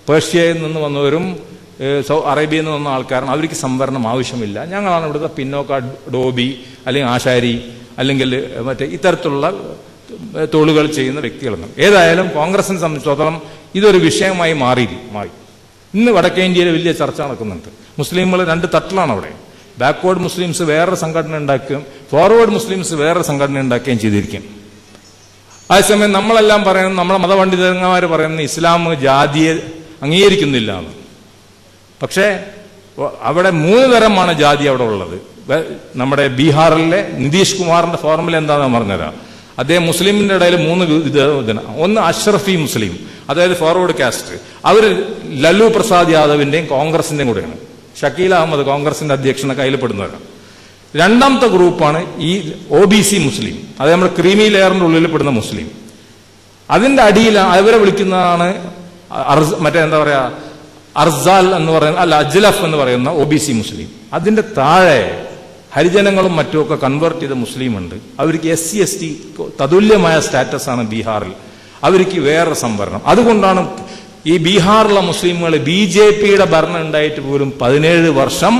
പേർഷ്യയിൽ നിന്ന് വന്നവരും അറേബ്യയിൽ നിന്ന് വന്ന ആൾക്കാരാണ്. അവർക്ക് സംവരണം ആവശ്യമില്ല. ഞങ്ങളാണ് ഇവിടുത്തെ പിന്നോക്ക ഡോബി അല്ലെങ്കിൽ ആശാരി അല്ലെങ്കിൽ മറ്റേ ഇത്തരത്തിലുള്ള തൊഴിലുകൾ ചെയ്യുന്ന വ്യക്തികളെന്ന്. ഏതായാലും കോൺഗ്രസിനെ സംബന്ധിച്ചിടത്തോളം ഇതൊരു വിഷയമായി മാറി. ഇന്ന് വടക്കേ ഇന്ത്യയിൽ വലിയ ചർച്ച നടക്കുന്നുണ്ട്. മുസ്ലിങ്ങൾ രണ്ട് തട്ടിലാണ് അവിടെ. ബാക്ക്വേർഡ് മുസ്ലിംസ് വേറെ സംഘടന ഉണ്ടാക്കുകയും ഫോർവേഡ് മുസ്ലിംസ് വേറെ സംഘടന ഉണ്ടാക്കുകയും ചെയ്തിരിക്കും. അതേസമയം നമ്മളെല്ലാം പറയുന്നത്, നമ്മളെ മതപണ്ഡിതന്മാർ പറയുന്നത് ഇസ്ലാം ജാതിയെ അംഗീകരിക്കുന്നില്ല എന്ന്. പക്ഷേ അവിടെ 3 തരമാണ് ജാതി അവിടെ ഉള്ളത്. നമ്മുടെ ബീഹാറിലെ നിതീഷ് കുമാറിന്റെ ഫോർമുല എന്താണെന്ന് പറഞ്ഞുതരാം. അദ്ദേഹം മുസ്ലിമിന്റെ ഇടയിൽ 3 വിധം. ഒന്ന് അഷ്റഫി മുസ്ലിം, അതായത് ഫോർവേഡ് കാസ്റ്റ്. അവർ ലല്ലു പ്രസാദ് യാദവിന്റെയും കോൺഗ്രസിന്റെയും കൂടെയാണ്. ഷക്കീൽ അഹമ്മദ് കോൺഗ്രസിന്റെ അധ്യക്ഷനെ കയ്യിൽപ്പെടുന്നവരാണ്. രണ്ടാമത്തെ ഗ്രൂപ്പാണ് ഈ OBC മുസ്ലിം, അത് നമ്മുടെ ക്രീമി ലെയറിന്റെ ഉള്ളിൽ പെടുന്ന മുസ്ലിം. അതിന്റെ അടിയിൽ അവരെ വിളിക്കുന്നതാണ് അർസാൽ എന്ന് പറയുന്ന, അജ്ലഫ് എന്ന് പറയുന്ന OBC മുസ്ലിം. അതിന്റെ താഴെ ഹരിജനങ്ങളും മറ്റുമൊക്കെ കൺവേർട്ട് ചെയ്ത മുസ്ലിം ഉണ്ട്. അവർക്ക് SC ST തതുല്യമായ സ്റ്റാറ്റസ് ആണ് ബീഹാറിൽ. അവർക്ക് വേറെ സംവരണം. അതുകൊണ്ടാണ് ഈ ബീഹാറിലെ മുസ്ലിമുകൾ BJPയുടെ ഭരണം ഉണ്ടായിട്ട് പോലും 17 വർഷം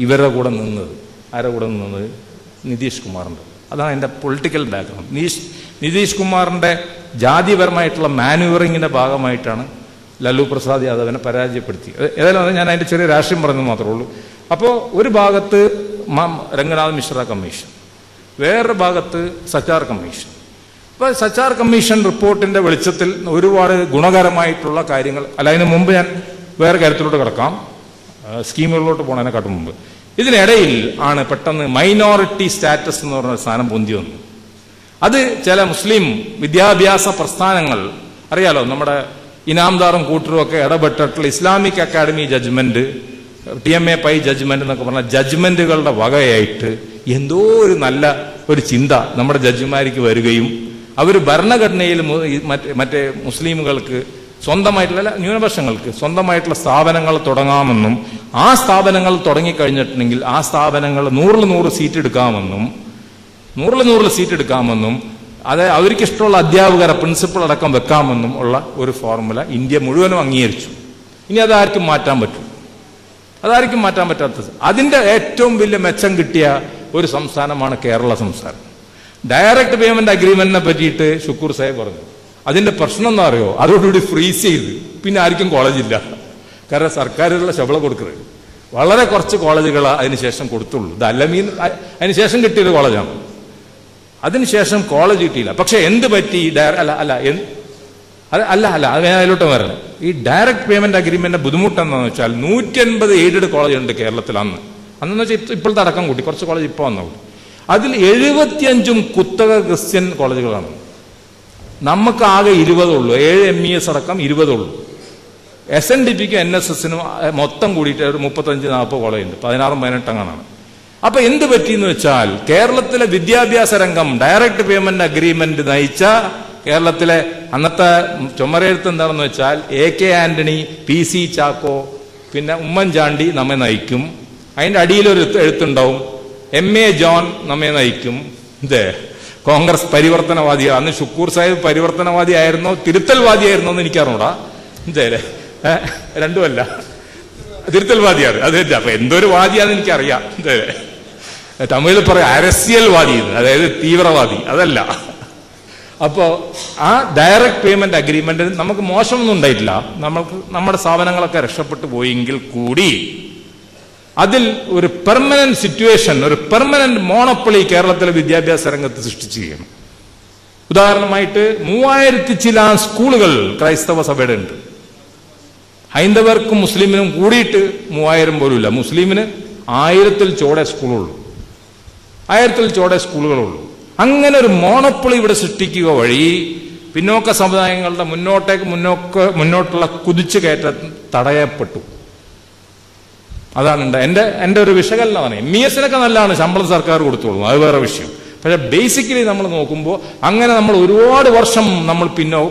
ഇവരുടെ കൂടെ നിന്നത്. ആരുടെ കൂടെ നിന്നത്? നിതീഷ് കുമാറിന്റെ. അതാണ് എൻ്റെ പൊളിറ്റിക്കൽ ബാക്ക്ഗ്രൗണ്ട്. നിതീഷ് കുമാറിന്റെ ജാതിപരമായിട്ടുള്ള മാനുവറിങ്ങിന്റെ ഭാഗമായിട്ടാണ് ലല്ലു പ്രസാദ് യാദവിനെ പരാജയപ്പെടുത്തിയത്. ഏതായാലും ഞാൻ അതിന്റെ ചെറിയ രാഷ്ട്രീയം പറഞ്ഞത് മാത്രമേ ഉള്ളൂ. അപ്പോൾ ഒരു ഭാഗത്ത് രംഗനാഥ് മിശ്ര കമ്മീഷൻ, വേറൊരു ഭാഗത്ത് സച്ചാർ കമ്മീഷൻ. അപ്പോൾ സച്ചാർ കമ്മീഷൻ റിപ്പോർട്ടിന്റെ വെളിച്ചത്തിൽ ഒരുപാട് ഗുണകരമായിട്ടുള്ള കാര്യങ്ങൾ, അതിന് മുമ്പ് ഞാൻ വേറെ കാര്യത്തിലോട്ട് കിടക്കാം, സ്കീമുകളിലോട്ട് പോകുന്നതിനെക്കാട്ടും മുമ്പ്. ഇതിനിടയിൽ ആണ് പെട്ടെന്ന് മൈനോറിറ്റി സ്റ്റാറ്റസ് എന്ന് പറഞ്ഞ സാധനം പൊന്തി വന്നു. അത് ചില മുസ്ലിം വിദ്യാഭ്യാസ പ്രസ്ഥാനങ്ങൾ, അറിയാലോ, നമ്മുടെ ഇനാംദാറും കൂട്ടരും ഒക്കെ ഇടപെട്ടിട്ടുള്ള Islamic academy judgment, TMA Pai judgment എന്നൊക്കെ പറഞ്ഞ ജഡ്ജ്മെന്റുകളുടെ വകയായിട്ട് എന്തോ ഒരു നല്ല ഒരു ചിന്ത നമ്മുടെ ജഡ്ജിമാർക്ക് വരികയും അവർ ഭരണഘടനയിൽ മറ്റേ മുസ്ലിമുകൾക്ക് സ്വന്തമായിട്ടുള്ള, ന്യൂനപക്ഷങ്ങൾക്ക് സ്വന്തമായിട്ടുള്ള സ്ഥാപനങ്ങൾ തുടങ്ങാമെന്നും ആ സ്ഥാപനങ്ങൾ തുടങ്ങിക്കഴിഞ്ഞിട്ടുണ്ടെങ്കിൽ ആ സ്ഥാപനങ്ങൾ 100 സീറ്റ് എടുക്കാമെന്നും 100 സീറ്റ് എടുക്കാമെന്നും അത് അവർക്കിഷ്ടമുള്ള അധ്യാപകരെ പ്രിൻസിപ്പൾ അടക്കം വെക്കാമെന്നും ഉള്ള ഒരു ഫോർമുല ഇന്ത്യ മുഴുവനും അംഗീകരിച്ചു. ഇനി അതാർക്കും മാറ്റാൻ പറ്റും? അതാർക്കും മാറ്റാൻ പറ്റാത്തത്. അതിന്റെ ഏറ്റവും വലിയ മെച്ചം കിട്ടിയ ഒരു സംസ്ഥാനമാണ് കേരള സംസ്ഥാനം. ഡയറക്റ്റ് പേയ്മെന്റ് അഗ്രിമെന്റിനെ പറ്റിയിട്ട് ഷുക്കൂർ സാഹിബ് പറഞ്ഞു. അതിന്റെ പ്രശ്നം എന്താ അറിയോ? അതോടുകൂടി ഫ്രീസ് ചെയ്ത് പിന്നെ ആർക്കും കോളേജില്ല. കാരണം സർക്കാരുള്ള ശമ്പളം കൊടുക്കുന്നത് വളരെ കുറച്ച് കോളേജുകൾ അതിനുശേഷം കൊടുത്തുള്ളൂ. ഇത് അല്ലമീൻ അതിനുശേഷം കിട്ടിയൊരു കോളേജാണ്. അതിനുശേഷം കോളേജ് കിട്ടിയില്ല. പക്ഷെ എന്ത് പറ്റി? അത് അതിലോട്ട് വരണം. ഈ ഡയറക്റ്റ് പേയ്മെന്റ് അഗ്രിമെന്റിന്റെ ബുദ്ധിമുട്ടെന്താണെന്ന് വെച്ചാൽ 150 എയ്ഡഡ് കോളേജ് ഉണ്ട് കേരളത്തിൽ. അന്നെന്ന് വെച്ചാൽ ഇപ്പോഴത്തെ അടക്കം കൂട്ടി കുറച്ച് കോളേജ് ഇപ്പോൾ വന്നുള്ളൂ. അതിൽ 75 കുത്തക ക്രിസ്ത്യൻ കോളേജുകളാണ്. നമുക്ക് ആകെ 20 ഉള്ളൂ. 7 MES അടക്കം 20 ഉള്ളൂ. SNDPക്കും NSSനും മൊത്തം കൂടിയിട്ട് ഒരു 35-40 കോളേജ് ഉണ്ട്. 16-18 അങ്ങാനാണ്. അപ്പൊ എന്ത് പറ്റിയെന്ന് വെച്ചാൽ കേരളത്തിലെ വിദ്യാഭ്യാസ രംഗം ഡയറക്റ്റ് പേയ്മെന്റ് അഗ്രിമെന്റ് നയിച്ച കേരളത്തിലെ അന്നത്തെ ചുമരെഴുത്ത് എന്താണെന്ന് വെച്ചാൽ AK ആന്റണി, PC ചാക്കോ, പിന്നെ ഉമ്മൻചാണ്ടി നമ്മെ നയിക്കും. അതിന്റെ അടിയിലൊരു എഴുത്തുണ്ടാവും, MA ജോൺ നമ്മെ നയിക്കും. കോൺഗ്രസ് പരിവർത്തനവാദിയാണ്. അന്ന് ഷുക്കൂർ സാഹിബ് പരിവർത്തനവാദി ആയിരുന്നോ തിരുത്തൽവാദിയായിരുന്നോ എന്ന് എനിക്കറിഞ്ഞൂടാ. രണ്ടുമല്ല, തിരുത്തൽവാദിയാണ്. അത് അപ്പൊ എന്തൊരു വാദിയാന്ന് എനിക്കറിയാം. തമിഴിൽ പറയാം അരസ്യൽവാദി, അതായത് തീവ്രവാദി, അതല്ല. അപ്പോ ആ ഡയറക്റ്റ് പേയ്മെന്റ് അഗ്രിമെന്റ് നമുക്ക് മോശമൊന്നും ഉണ്ടായിട്ടില്ല. നമ്മുടെ സ്ഥാപനങ്ങളൊക്കെ രക്ഷപ്പെട്ടു പോയെങ്കിൽ കൂടി അതിൽ ഒരു പെർമനന്റ് സിറ്റുവേഷൻ, ഒരു പെർമനന്റ് മോണോപ്പൊളി കേരളത്തിലെ വിദ്യാഭ്യാസ രംഗത്ത് സൃഷ്ടിച്ചിരിക്കുകയാണ്. ഉദാഹരണമായിട്ട് 3000 ചില സ്കൂളുകൾ ക്രൈസ്തവ സഭയുടെ ഉണ്ട്. ഹൈന്ദവർക്കും മുസ്ലിമിനും കൂടിയിട്ട് 3000 പോലും ഇല്ല. മുസ്ലിമിന് 1000-ൽ ചോടെ സ്കൂളുള്ളൂ. 1000-ൽ ചോടെ സ്കൂളുകളുള്ളൂ. അങ്ങനെ ഒരു മോണോപ്പൊളി ഇവിടെ സൃഷ്ടിക്കുക വഴി പിന്നോക്ക സമുദായങ്ങളുടെ മുന്നോട്ടുള്ള കുതിച്ചുകയറ്റം തടയപ്പെട്ടു. അതാണ് എൻ്റെ ഒരു വിശകലനമാണ്. MESനൊക്കെ നല്ലതാണ്, ശമ്പളം സർക്കാർ കൊടുത്തോളൂ, അത് വേറെ വിഷയം. പക്ഷെ ബേസിക്കലി നമ്മൾ നോക്കുമ്പോൾ അങ്ങനെ നമ്മൾ ഒരുപാട് വർഷം നമ്മൾ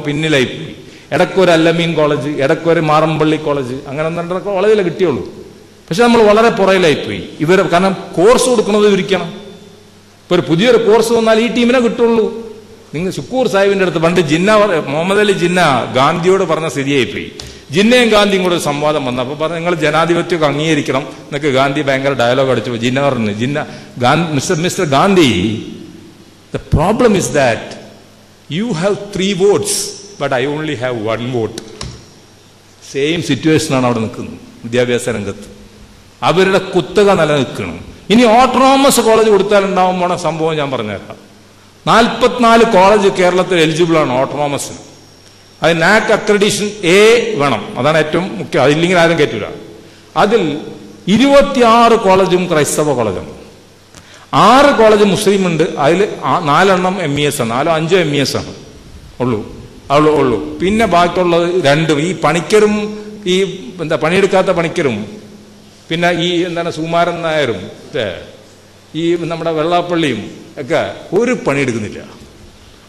പിന്നിലായി പോയി. ഇടയ്ക്കൊരു അല്ലമീൻ കോളേജ്, ഇടയ്ക്കൊരു മാറമ്പള്ളി കോളേജ്, അങ്ങനെ 2 കോളേജിലെ കിട്ടിയുള്ളൂ. പക്ഷെ നമ്മൾ വളരെ പുറയിലായിപ്പോയി. കാരണം കോഴ്സ് കൊടുക്കുന്നത് ഇവരിക്കണം. ഇപ്പൊ ഒരു പുതിയൊരു കോഴ്സ് വന്നാൽ ഈ ടീമിനെ കിട്ടുള്ളൂ. നിങ്ങൾ ഷുക്കൂർ സാഹിബിന്റെ അടുത്ത് പണ്ട് മുഹമ്മദ് അലി ജിന്ന ഗാന്ധിയോട് പറഞ്ഞ സ്ഥിതിയായിപ്പോയി. ജിന്നയും ഗാന്ധിയും കൂടെ സംവാദം വന്നു. അപ്പൊ പറഞ്ഞു നിങ്ങൾ ജനാധിപത്യമൊക്കെ അംഗീകരിക്കണം എന്നൊക്കെ ഗാന്ധി ഭയങ്കര ഡയലോഗ് അടിച്ചു. ജിന്ന പറഞ്ഞു, mister Gandhi, the problem is that you have 3 votes but I only have 1 vote. Same സിറ്റുവേഷനാണ് അവിടെ നിൽക്കുന്നത് വിദ്യാഭ്യാസ രംഗത്ത്. അവരുടെ കുത്തക നിലനിൽക്കണം. ഇനി ഓട്ടോണോമസ് കോളേജ് കൊടുത്താൽ ഉണ്ടാവാൻ പോണ സംഭവം ഞാൻ പറഞ്ഞുതരാം. 44 കോളേജ് കേരളത്തിൽ എലിജിബിൾ ആണ് ഓട്ടോണോമസിന്. അത് നാക് അക്രഡിഷൻ A വേണം, അതാണ് ഏറ്റവും മുഖ്യം. അതില്ലെങ്കിൽ ആരും കയറ്റൂല. അതിൽ 26 കോളേജും ക്രൈസ്തവ കോളേജാണ്, 6 കോളേജ് മുസ്ലിം ഉണ്ട്. അതിൽ 4 എണ്ണം MES ആണ്, 4 5 MES ആണ് ഉള്ളൂ. പിന്നെ ബാക്കിയുള്ളത് 2 ഈ പണിക്കരും ഈ പണിയെടുക്കാത്ത പണിക്കരും പിന്നെ ഈ സുകുമാരൻ നായരും ഈ നമ്മുടെ വെള്ളാപ്പള്ളിയും ഒക്കെ ഒരു പണിയെടുക്കുന്നില്ല.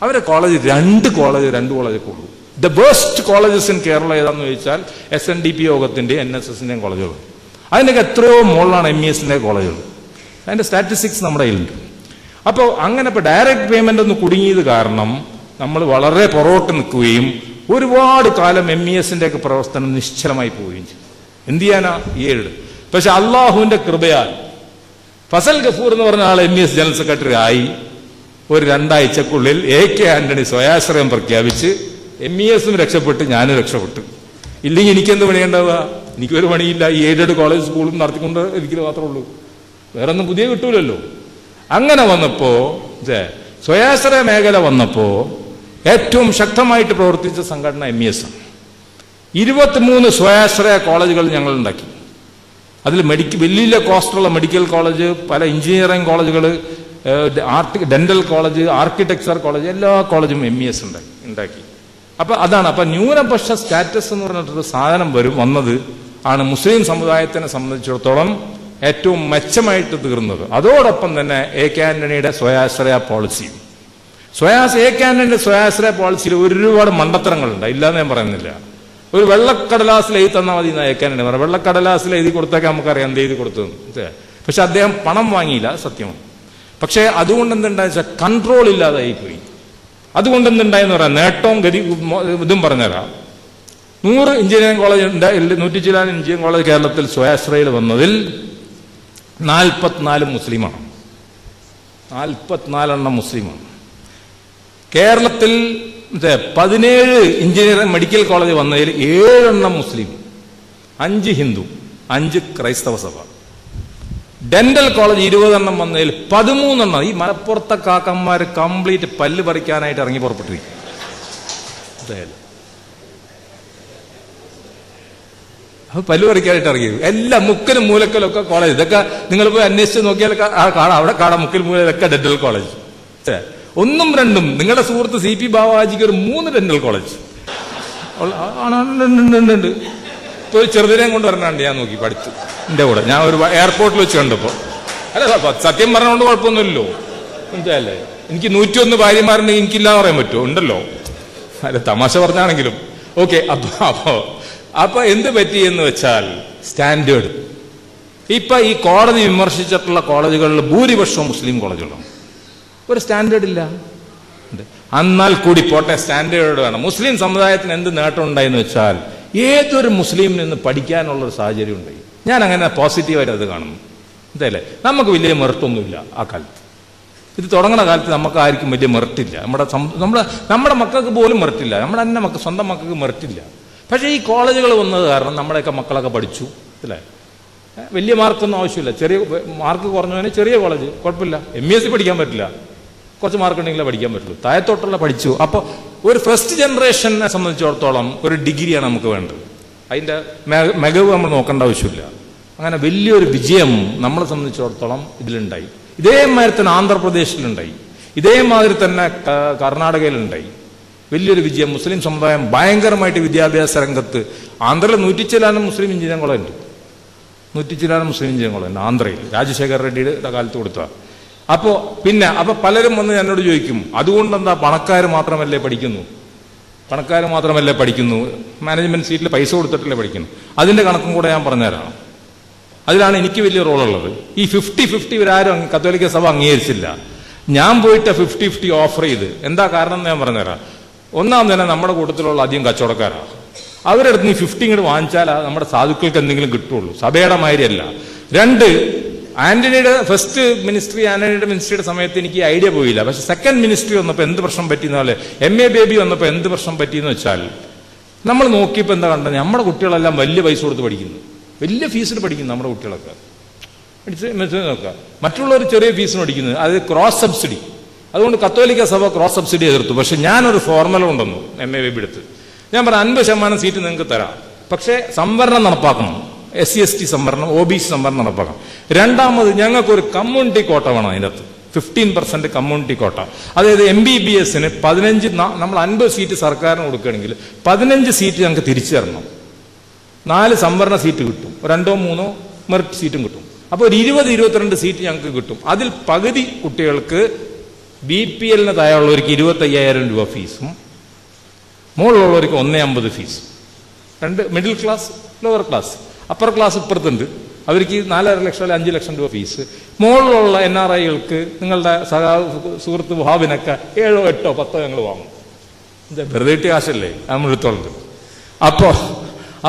അവരെ കോളേജ് 2 കോളേജൊക്കെ ഉള്ളൂ. The best colleges in Kerala ഏതാണെന്ന് ചോദിച്ചാൽ SNDP യോഗത്തിന്റെ NSSന്റെയും കോളേജുകൾ. അതിനൊക്കെ എത്രയോ മുകളിലാണ് MESന്റെ കോളേജുകൾ. അതിന്റെ സ്റ്റാറ്റിസ്റ്റിക്സ് നമ്മുടെ കയ്യിലുണ്ട്. അപ്പോൾ അങ്ങനെ ഇപ്പോൾ ഡയറക്റ്റ് പേയ്മെന്റ് ഒന്ന് കുടുങ്ങിയത് കാരണം നമ്മൾ വളരെ പുറകോട്ട് നിൽക്കുകയും ഒരുപാട് കാലം MESന്റെ ഒക്കെ പ്രവർത്തനം നിശ്ചലമായി പോവുകയും ചെയ്തു. എന്ത് ചെയ്യാനാ ഈ ഏഴ്. പക്ഷെ അള്ളാഹുവിന്റെ കൃപയാൽ ഫസൽ ഗഫൂർ എന്ന് പറഞ്ഞ ആൾ MES ജനറൽ സെക്രട്ടറി ആയി. ഒരു 2 ആഴ്ചക്കുള്ളിൽ AK ആന്റണി സ്വയാശ്രയം പ്രഖ്യാപിച്ച് MESും രക്ഷപ്പെട്ട്, ഞാനും രക്ഷപ്പെട്ടു. ഇല്ലെങ്കിൽ എനിക്കെന്ത് പണിയുണ്ടാവുക? എനിക്കൊരു പണിയില്ല. ഈ എയ്ഡഡ് കോളേജ് സ്കൂളും നടത്തിക്കൊണ്ട് ഇരിക്കുന്നത് മാത്രമേ ഉള്ളൂ. വേറെ ഒന്നും പുതിയ കിട്ടൂലല്ലോ. അങ്ങനെ വന്നപ്പോ സ്വയാശ്രയ മേഖല വന്നപ്പോ ഏറ്റവും ശക്തമായിട്ട് പ്രവർത്തിച്ച സംഘടന MES ആണ്. 23 സ്വയാശ്രയ കോളേജുകൾ ഞങ്ങൾ ഉണ്ടാക്കി. അതിൽ വലിയ കോസ്റ്റുള്ള മെഡിക്കൽ കോളേജ്, പല എഞ്ചിനീയറിംഗ് കോളേജുകൾ, ഡെന്റൽ കോളേജ്, ആർക്കിടെക്ചർ കോളേജ്, എല്ലാ കോളേജും MES ഉണ്ടാക്കി. അപ്പൊ അതാണ്. അപ്പൊ ന്യൂനപക്ഷ സ്റ്റാറ്റസ് എന്ന് പറഞ്ഞിട്ടൊരു സാധനം വന്നത് ആണ് മുസ്ലിം സമുദായത്തിനെ സംബന്ധിച്ചിടത്തോളം ഏറ്റവും മെച്ചമായിട്ട് തീർന്നത്. അതോടൊപ്പം തന്നെ AK ആന്റണിയുടെ സ്വയാശ്രയ പോളിസി, AK ആന്റണിയുടെ സ്വയാശ്രയ പോളിസിയിൽ ഒരുപാട് മണ്ടത്തരങ്ങളുണ്ട്, ഇല്ലാന്ന് ഞാൻ പറയുന്നില്ല. ഒരു വെള്ളക്കടലാസിൽ എഴുതി തന്നാൽ മതി എന്നാ AK ആന്റണി പറയാം. വെള്ളക്കടലാസിൽ എഴുതി കൊടുത്തൊക്കെ നമുക്കറിയാം എന്ത് എഴുതി കൊടുത്തത്. പക്ഷെ അദ്ദേഹം പണം വാങ്ങിയില്ല, സത്യമാണ്. പക്ഷെ അതുകൊണ്ട് എന്തുണ്ടായെന്ന് വെച്ചാൽ കൺട്രോൾ ഇല്ലാതായി പോയി. അതുകൊണ്ട് എന്തുണ്ടായെന്ന് പറയാം, നേട്ടവും ഇതും പറഞ്ഞുതരാം. 100 എഞ്ചിനീയറിംഗ് കോളേജ് 100 ചില എഞ്ചിനീയറിംഗ് കോളേജ് കേരളത്തിൽ സ്വയാശ്രയിൽ വന്നതിൽ 44 മുസ്ലിമാണ്. 44 എണ്ണം മുസ്ലിമാണ്. കേരളത്തിൽ 17 എഞ്ചിനീയറിംഗ് മെഡിക്കൽ കോളേജ് വന്നതിൽ 7 എണ്ണം മുസ്ലിം, 5 ഹിന്ദു, 5 ക്രൈസ്തവ സഭ. ഡെന്റൽ കോളേജ് 20 എണ്ണം വന്നതിൽ 13 എണ്ണം ഈ മലപ്പുറത്തെ കാക്കന്മാർ കംപ്ലീറ്റ് പല്ല് പറിക്കാനായിട്ട് ഇറങ്ങി പുറപ്പെട്ടിരിക്കും. പല്ല് പറിക്കാനായിട്ട് ഇറങ്ങി എല്ലാം മുക്കലും മൂലക്കലൊക്കെ കോളേജ്. ഇതൊക്കെ നിങ്ങൾ പോയി അന്വേഷിച്ച് നോക്കിയാൽ കാണാം. അവിടെ കാണാം മുക്കൽ മൂലയിലൊക്കെ ഡെന്റൽ കോളേജ്. 1ഉം 2ഉം നിങ്ങളുടെ സുഹൃത്ത് CP ബാവാജിക്ക് ഒരു 3 ഡെന്റൽ കോളേജ് ഉണ്ട്. ഇപ്പോൾ ചെറുതിനെയും കൊണ്ട് വരണുണ്ട്. ഞാൻ നോക്കി പഠിച്ചു എൻ്റെ കൂടെ. ഞാൻ ഒരു എയർപോർട്ടിൽ വെച്ച് കണ്ടപ്പോൾ. അല്ല സത്യം പറഞ്ഞുകൊണ്ട് കുഴപ്പമൊന്നുമില്ലല്ലോ. എന്തായാലേ എനിക്ക് 101 ഭാര്യമാരുണ്ടെങ്കിൽ എനിക്കില്ലാന്ന് പറയാൻ പറ്റുമോ? ഉണ്ടല്ലോ. അല്ല തമാശ പറഞ്ഞാണെങ്കിലും ഓക്കെ. അപ്പൊ എന്ത് പറ്റി എന്ന് വെച്ചാൽ സ്റ്റാൻഡേർഡ്. ഇപ്പൊ ഈ കോടതി വിമർശിച്ചിട്ടുള്ള കോളേജുകളിൽ ഭൂരിപക്ഷവും മുസ്ലിം കോളേജുകളാണ്. ഒരു സ്റ്റാൻഡേർഡ് ഇല്ല. എന്നാൽ കൂടി പോട്ടെ, സ്റ്റാൻഡേർഡ് വേണം. മുസ്ലിം സമുദായത്തിന് എന്ത് നേട്ടം ഉണ്ടായെന്ന് വെച്ചാൽ ഏതൊരു മുസ്ലിമിൽ നിന്ന് പഠിക്കാനുള്ളൊരു സാഹചര്യം ഉണ്ടായി. ഞാൻ അങ്ങനെ പോസിറ്റീവായിട്ട് അത് കാണുന്നു. എന്തായാലേ നമുക്ക് വലിയ മെറിറ്റൊന്നുമില്ല ആ കാലത്ത്. ഇത് തുടങ്ങുന്ന കാലത്ത് നമുക്ക് ആർക്കും വലിയ മെറിറ്റില്ല. നമ്മുടെ മക്കൾക്ക് പോലും മെറിറ്റില്ല. നമ്മുടെ തന്നെ സ്വന്തം മക്കൾക്ക് മെറിറ്റില്ല. പക്ഷേ ഈ കോളേജുകൾ വന്നത് കാരണം നമ്മുടെയൊക്കെ മക്കളൊക്കെ പഠിച്ചു. അല്ലേ, വലിയ മാർക്കൊന്നും ആവശ്യമില്ല. ചെറിയ മാർക്ക് കുറഞ്ഞവന് ചെറിയ കോളേജ് കുഴപ്പമില്ല. MES പഠിക്കാൻ പറ്റില്ല, കുറച്ച് മാർക്ക് ഉണ്ടെങ്കിലേ പഠിക്കാൻ പറ്റുള്ളൂ. താഴത്തോട്ടുള്ള പഠിച്ചു. അപ്പോൾ ഒരു ഫസ്റ്റ് ജനറേഷനെ സംബന്ധിച്ചിടത്തോളം ഒരു ഡിഗ്രിയാണ് നമുക്ക് വേണ്ടത്. അതിൻ്റെ മികവ് നമ്മൾ നോക്കേണ്ട ആവശ്യമില്ല. അങ്ങനെ വലിയൊരു വിജയം നമ്മളെ സംബന്ധിച്ചിടത്തോളം ഇതിലുണ്ടായി. ഇതേമാതിരി തന്നെ ആന്ധ്രാപ്രദേശിലുണ്ടായി, ഇതേമാതിരി തന്നെ കർണാടകയിലുണ്ടായി വലിയൊരു വിജയം. മുസ്ലിം സമുദായം ഭയങ്കരമായിട്ട് വിദ്യാഭ്യാസ രംഗത്ത്. ആന്ധ്രയിൽ 100 ചില്ലാനും മുസ്ലിം എഞ്ചിനീയറിംഗ് കോളേജ് ഉണ്ട്. 100 ചില്ലാനും മുസ്ലിം എഞ്ചിനീയറിംഗ് കോളേജ് ഉണ്ട് ആന്ധ്രയിൽ, രാജശേഖർ റെഡ്ഡിയുടെ കാലത്ത് കൊടുത്ത. അപ്പോൾ പലരും വന്ന് എന്നോട് ചോദിക്കും, അതുകൊണ്ടെന്താ പണക്കാർ മാത്രമല്ലേ പഠിക്കുന്നു, മാനേജ്മെന്റ് സീറ്റിൽ പൈസ കൊടുത്തിട്ടല്ലേ പഠിക്കുന്നു? അതിന്റെ കണക്കും കൂടെ ഞാൻ പറഞ്ഞുതരാം. അതിലാണ് എനിക്ക് വലിയ റോളുള്ളത്. ഈ 50-50 ഇവരാരും കത്തോലിക്ക സഭ അംഗീകരിച്ചില്ല. ഞാൻ പോയിട്ട് 50-50 ഓഫർ ചെയ്ത്. എന്താ കാരണം എന്ന് ഞാൻ പറഞ്ഞുതരാം. ഒന്നാം തന്നെ നമ്മുടെ കൂട്ടത്തിലുള്ള അധികം കച്ചവടക്കാരാണ്. അവരുടെ അടുത്ത് 50 ഇങ്ങോട്ട് വാങ്ങിച്ചാൽ നമ്മുടെ സാധുക്കൾക്ക് എന്തെങ്കിലും കിട്ടുള്ളൂ, സഭയുടെ മാതിരിയല്ല. 2, ആന്റണിയുടെ ഫസ്റ്റ് മിനിസ്ട്രി, ആന്റണിയുടെ മിനിസ്ട്രിയുടെ സമയത്ത് എനിക്ക് ഐഡിയ പോയില്ല. പക്ഷെ സെക്കൻഡ് മിനിസ്ട്രി വന്നപ്പോൾ എന്ത് പ്രശ്നം പറ്റിയെന്നാല്, MA ബേബി വന്നപ്പോൾ എന്ത് പ്രശ്നം പറ്റിയെന്ന് വെച്ചാൽ നമ്മൾ നോക്കിയപ്പോൾ എന്താ കണ്ടത്, നമ്മുടെ കുട്ടികളെല്ലാം വലിയ പൈസ കൊടുത്ത് പഠിക്കുന്നു, വലിയ ഫീസിൽ പഠിക്കുന്നു നമ്മുടെ കുട്ടികളൊക്കെ. നോക്കുക, മറ്റുള്ളവർ ചെറിയ ഫീസിന് പഠിക്കുന്നത്, അത് ക്രോസ് സബ്സിഡി. അതുകൊണ്ട് കത്തോലിക്ക സഭ ക്രോസ് സബ്സിഡി എതിർത്തു. പക്ഷെ ഞാനൊരു ഫോർമുല കൊണ്ടുവന്നു MA BB എടുത്ത്. ഞാൻ പറഞ്ഞു 50% സീറ്റ് നിങ്ങൾക്ക് തരാം, പക്ഷേ സംവരണം നടപ്പാക്കണം, SC/ST സംവരണം, OBC സംവരണം നടപ്പാക്കണം. രണ്ടാമത് ഞങ്ങൾക്കൊരു കമ്മ്യൂണിറ്റി കോട്ട വേണം, അതിനകത്ത് 15% കമ്മ്യൂണിറ്റി കോട്ട. അതായത് MBBSന് 15, നമ്മൾ 50 സീറ്റ് സർക്കാരിന് കൊടുക്കുകയാണെങ്കിൽ 15 സീറ്റ് ഞങ്ങൾക്ക് തിരിച്ചു തരണം. 4 സംവരണ സീറ്റ് കിട്ടും, 2 or 3 മെറിറ്റ് സീറ്റും കിട്ടും. അപ്പോൾ ഒരു 20-22 സീറ്റ് ഞങ്ങൾക്ക് കിട്ടും. അതിൽ പകുതി കുട്ടികൾക്ക് BPL താഴെയുള്ളവർക്ക് 25,000 രൂപ ഫീസും, മുകളിലുള്ളവർക്ക് 150 ഫീസും. 2 middle class, lower class. Upper class ഇപ്പുറത്തുണ്ട്, അവർക്ക് 4.5 ലക്ഷം അല്ലെങ്കിൽ 5 ലക്ഷം രൂപ ഫീസ്. മുകളിലുള്ള NRIകൾക്ക് നിങ്ങളുടെ സുഹൃത്ത് ഭാവിനൊക്കെ 7, 8, 10 ഞങ്ങൾ വാങ്ങും. എന്താ വെറുതെ കിട്ടിയ കാശല്ലേ നമ്മൾ എടുത്തോളത്.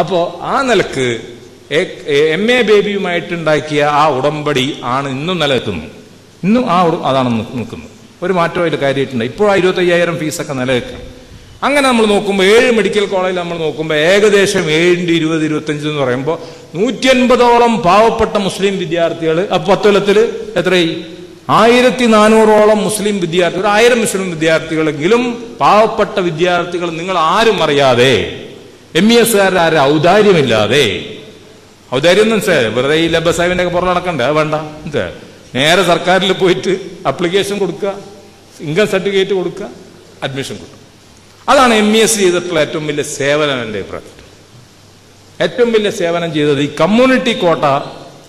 അപ്പോ ആ നിലക്ക് MA BBയുമായിട്ടുണ്ടാക്കിയ ആ ഉടമ്പടി ആണ് ഇന്നും നിലനിൽക്കുന്നത്. ഇന്നും അതാണ് നിൽക്കുന്നത്. ഒരു മാറ്റവും അതിൽ കാര്യമായിട്ടുണ്ട്. ഇപ്പോഴും 25,000 ഫീസൊക്കെ നിലനിൽക്കണം. അങ്ങനെ നമ്മൾ നോക്കുമ്പോൾ 7 മെഡിക്കൽ കോളേജിൽ നമ്മൾ നോക്കുമ്പോൾ ഏകദേശം 7x20-25 എന്ന് പറയുമ്പോൾ 180ഓളം പാവപ്പെട്ട മുസ്ലിം വിദ്യാർത്ഥികൾ. അപ്പോൾ 10 കൊല്ലത്തിൽ എത്രയായി? 1400ഓളം മുസ്ലിം വിദ്യാർത്ഥികൾ, 1000 മുസ്ലിം വിദ്യാർത്ഥികളെങ്കിലും പാവപ്പെട്ട വിദ്യാർത്ഥികൾ നിങ്ങൾ ആരും അറിയാതെ, MESകാരുടെ ആരും ഔദാര്യമില്ലാതെ, ഔദാര്യം മനസ്സിലായത് വെറുതെ ഈ ലബസാഹിബിന്റെ ഒക്കെ പുറം നടക്കണ്ടേ, അത് വേണ്ട. നേരെ സർക്കാരിൽ പോയിട്ട് അപ്ലിക്കേഷൻ കൊടുക്കുക, ഇൻകം സർട്ടിഫിക്കറ്റ് കൊടുക്കുക, അഡ്മിഷൻ കൊടുക്കുക. അതാണ് MES ചെയ്തിട്ടുള്ള ഏറ്റവും വലിയ സേവനം. എൻ്റെ അഭിപ്രായത്തിൽ ഏറ്റവും വലിയ സേവനം ചെയ്തത് ഈ കമ്മ്യൂണിറ്റി കോട്ട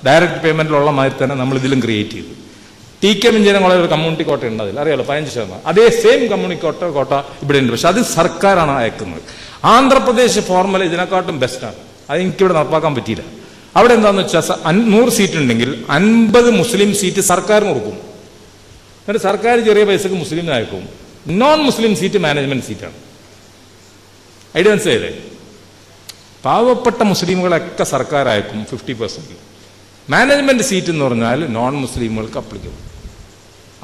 ഡയറക്റ്റ് പേയ്മെന്റിലുള്ള മാതിരി തന്നെ നമ്മൾ ഇതിലും ക്രിയേറ്റ് ചെയ്തു. TK എഞ്ചിനീയറിംഗ് കോളേജ് ഒരു കമ്മ്യൂണിറ്റി കോട്ട ഉണ്ട്, അതിൽ അറിയാലോ 15%. അതേ സെയിം കമ്മ്യൂണിറ്റി കോട്ട ഇവിടെ ഉണ്ട്, പക്ഷെ അത് സർക്കാരാണ് അയക്കുന്നത്. ആന്ധ്രാപ്രദേശ് ഫോർമുല ഇതിനെക്കാട്ടും ബെസ്റ്റാണ്. അത് എനിക്കിവിടെ നടപ്പാക്കാൻ പറ്റിയില്ല. അവിടെ എന്താണെന്ന് വെച്ചാൽ 100 സീറ്റ് ഉണ്ടെങ്കിൽ 50 മുസ്ലിം സീറ്റ് സർക്കാരിന് കൊടുക്കും. എന്നിട്ട് സർക്കാർ ചെറിയ പൈസക്ക് മുസ്ലിമിന് അയക്കും. നോൺ മുസ്ലിം സീറ്റ് മാനേജ്മെന്റ് സീറ്റാണ്. ഐഡിയ മനസ്സിലായില്ലേ? പാവപ്പെട്ട മുസ്ലിമുകളൊക്കെ സർക്കാർ അയക്കും 50%. മാനേജ്മെന്റ് സീറ്റ് എന്ന് പറഞ്ഞാൽ നോൺ മുസ്ലിമുകൾക്ക് അപ്ലിക്കബിൾ.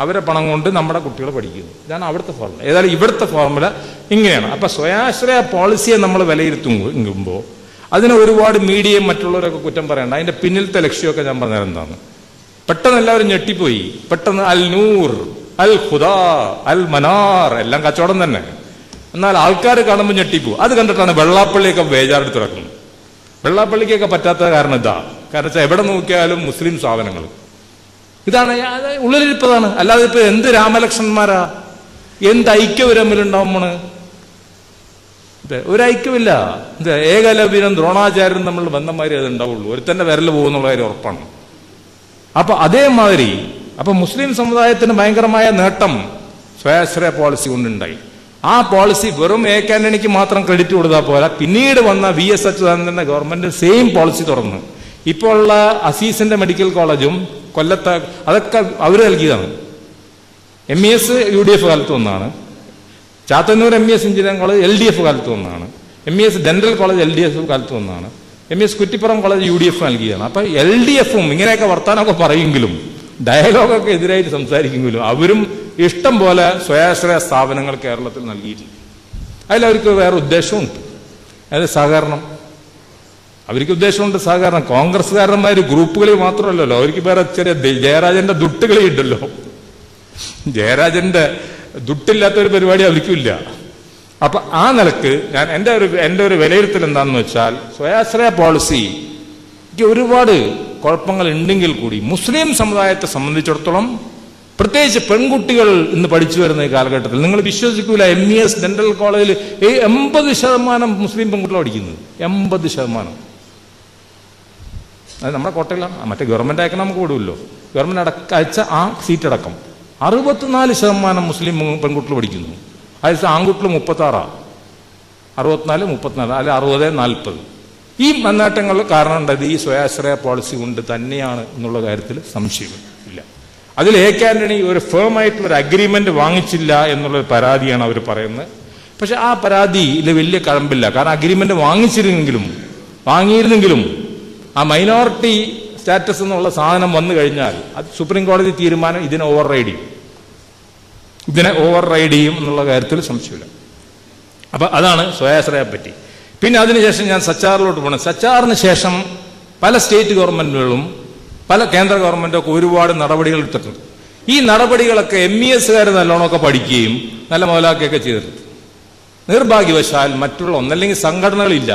അവരെ പണം കൊണ്ട് നമ്മുടെ കുട്ടികൾ പഠിക്കുന്നു. ഇതാണ് അവിടുത്തെ ഫോർമുല. ഏതായാലും ഇവിടുത്തെ ഫോർമുല ഇങ്ങനെയാണ്. അപ്പൊ സ്വയാശ്രയ പോളിസിയെ നമ്മൾ വിലയിരുത്തുമ്പോൾ അതിനെ ഒരുപാട് മീഡിയയും മറ്റുള്ളവരൊക്കെ കുറ്റം പറയണ്ട. അതിന്റെ പിന്നിലത്തെ ലക്ഷ്യമൊക്കെ ഞാൻ പറഞ്ഞാൽ എന്താണ്? പെട്ടെന്ന് എല്ലാവരും ഞെട്ടിപ്പോയി. പെട്ടെന്ന് അൽ നൂർ, അൽ ഖുദാ, അൽ മനാർ എല്ലാം കച്ചവടം തന്നെ. എന്നാൽ ആൾക്കാർ കാണുമ്പോൾ ഞെട്ടിപ്പോവും. അത് കണ്ടിട്ടാണ് വെള്ളാപ്പള്ളിയൊക്കെ ബേജാറെടുത്ത് കിടക്കുന്നത്. വെള്ളാപ്പള്ളിക്കൊക്കെ പറ്റാത്ത കാരണം ഇതാ. കാരണം വെച്ചാൽ എവിടെ നോക്കിയാലും മുസ്ലിം സ്ഥാപനങ്ങൾ. ഇതാണ് ഉള്ളിലിരിപ്പതാണ്. അല്ലാതെ ഇപ്പൊ എന്ത് രാമലക്ഷ്മണന്മാരാ, എന്ത് ഐക്യം തമ്മിലുണ്ടാവുമ്പോൾ ഒരു ഐക്യമില്ല. ഏകലവ്യനും ദ്രോണാചാര്യനും തമ്മിലുള്ള ബന്ധന്മാരെ അത് ഉണ്ടാവുള്ളൂ. ഒരുത്തന്റെ വിരൽ പോകുന്നുള്ള കാര്യം ഉറപ്പാണ്. അപ്പൊ അതേമാതിരി അപ്പൊ മുസ്ലിം സമുദായത്തിന് ഭയങ്കരമായ നേട്ടം സ്വയാശ്രയ പോളിസി കൊണ്ടുണ്ടായി. ആ പോളിസി വെറും AK ആന്റണിക്ക് മാത്രം ക്രെഡിറ്റ് കൊടുത്താൽ പോരാ, പിന്നീട് വന്ന VS അച്യുതാനന്ദന്റെ ഗവൺമെന്റ് സെയിം പോളിസി തുറന്നു. ഇപ്പോൾ ഉള്ള അസീസിന്റെ മെഡിക്കൽ കോളേജും കൊല്ലത്ത് അതൊക്കെ അവർ നൽകിയതാണ്. MES UDF കാലത്ത് ഒന്നാണ്. Chathannoor MES engineering college LDF കാലത്ത് ഒന്നാണ്. MES ഡെന്റൽ കോളേജ് LDF കാലത്ത് ഒന്നാണ്. MES കുറ്റിപ്പുറം കോളേജ് UDF നൽകിയതാണ്. അപ്പൊ LDFും ഇങ്ങനെയൊക്കെ വർത്താനമൊക്കെ പറയുമെങ്കിലും ഡയലോഗൊക്കെ എതിരായിട്ട് സംസാരിക്കുമെങ്കിലും അവരും ഇഷ്ടം പോലെ സ്വയാശ്രയ സ്ഥാപനങ്ങൾ കേരളത്തിൽ നൽകിയിട്ടില്ല. അതിലവർക്ക് വേറെ ഉദ്ദേശമുണ്ട്. അതായത് സഹകരണം. അവർക്ക് ഉദ്ദേശമുണ്ട് സഹകരണം. കോൺഗ്രസ്സുകാരന്മാർ ഗ്രൂപ്പുകളിൽ മാത്രമല്ലല്ലോ, അവർക്ക് വേറെ ചെറിയ ജയരാജന്റെ ദുട്ടുകളി ഉണ്ടല്ലോ. ജയരാജന്റെ ദുട്ടില്ലാത്തൊരു പരിപാടി അവർക്കില്ല. അപ്പൊ ആ നിലക്ക് ഞാൻ എൻ്റെ ഒരു വിലയിരുത്തൽ എന്താണെന്ന് വെച്ചാൽ സ്വയാശ്രയ പോളിസിക്ക് ഒരുപാട് കുഴപ്പങ്ങൾ ഉണ്ടെങ്കിൽ കൂടി മുസ്ലിം സമുദായത്തെ സംബന്ധിച്ചിടത്തോളം, പ്രത്യേകിച്ച് പെൺകുട്ടികൾ ഇന്ന് പഠിച്ചു വരുന്ന ഈ കാലഘട്ടത്തിൽ നിങ്ങൾ വിശ്വസിക്കൂല, MES ഡെന്റൽ കോളേജിൽ 80% മുസ്ലിം പെൺകുട്ടികൾ പഠിക്കുന്നത്. 80%. അത് നമ്മുടെ കോട്ടയിലാണ്. മറ്റേ ഗവൺമെന്റ് അയക്കണം നമുക്ക് വിടുമല്ലോ. ഗവൺമെന്റ് അയച്ച ആ സീറ്റ് അടക്കം 64% മുസ്ലിം പെൺകുട്ടികൾ പഠിക്കുന്നു. അതിൽ ആൺകുട്ടികൾ 36, 64, 34, അല്ലെ 60, 40. ഈ മുന്നേറ്റങ്ങൾ കാരണം ഉണ്ടായത് ഈ സ്വയാശ്രയ പോളിസി കൊണ്ട് തന്നെയാണ് എന്നുള്ള കാര്യത്തിൽ സംശയമില്ല. അതിൽ AK ആന്റണി ഒരു ഫേമായിട്ടുള്ളൊരു അഗ്രിമെന്റ് വാങ്ങിച്ചില്ല എന്നുള്ളൊരു പരാതിയാണ് അവർ പറയുന്നത്. പക്ഷെ ആ പരാതിയിൽ വലിയ കഴമ്പില്ല. കാരണം അഗ്രിമെന്റ് വാങ്ങിയിരുന്നെങ്കിലും ആ മൈനോറിറ്റി സ്റ്റാറ്റസ് എന്നുള്ള സാധനം വന്നു കഴിഞ്ഞാൽ അത് സുപ്രീം കോടതി തീരുമാനം ഇതിനെ ഓവർ റൈഡ് ചെയ്യും എന്നുള്ള കാര്യത്തിൽ സംശയമില്ല. അപ്പൊ അതാണ് സ്വയാശ്രയെ പറ്റി. പിന്നെ അതിനുശേഷം ഞാൻ സച്ചാറിലോട്ട് പോകണം. സച്ചാറിന് ശേഷം പല സ്റ്റേറ്റ് ഗവൺമെന്റുകളും പല കേന്ദ്ര ഗവൺമെന്റൊക്കെ ഒരുപാട് നടപടികൾ എടുത്തിട്ടുണ്ട്. ഈ നടപടികളൊക്കെ MESകാർ നല്ലോണമൊക്കെ പഠിക്കുകയും നല്ല മുതലാക്കുകയൊക്കെ ചെയ്തിട്ടുണ്ട്. നിർഭാഗ്യവശാൽ മറ്റുള്ള ഒന്നല്ലെങ്കിൽ സംഘടനകളില്ല,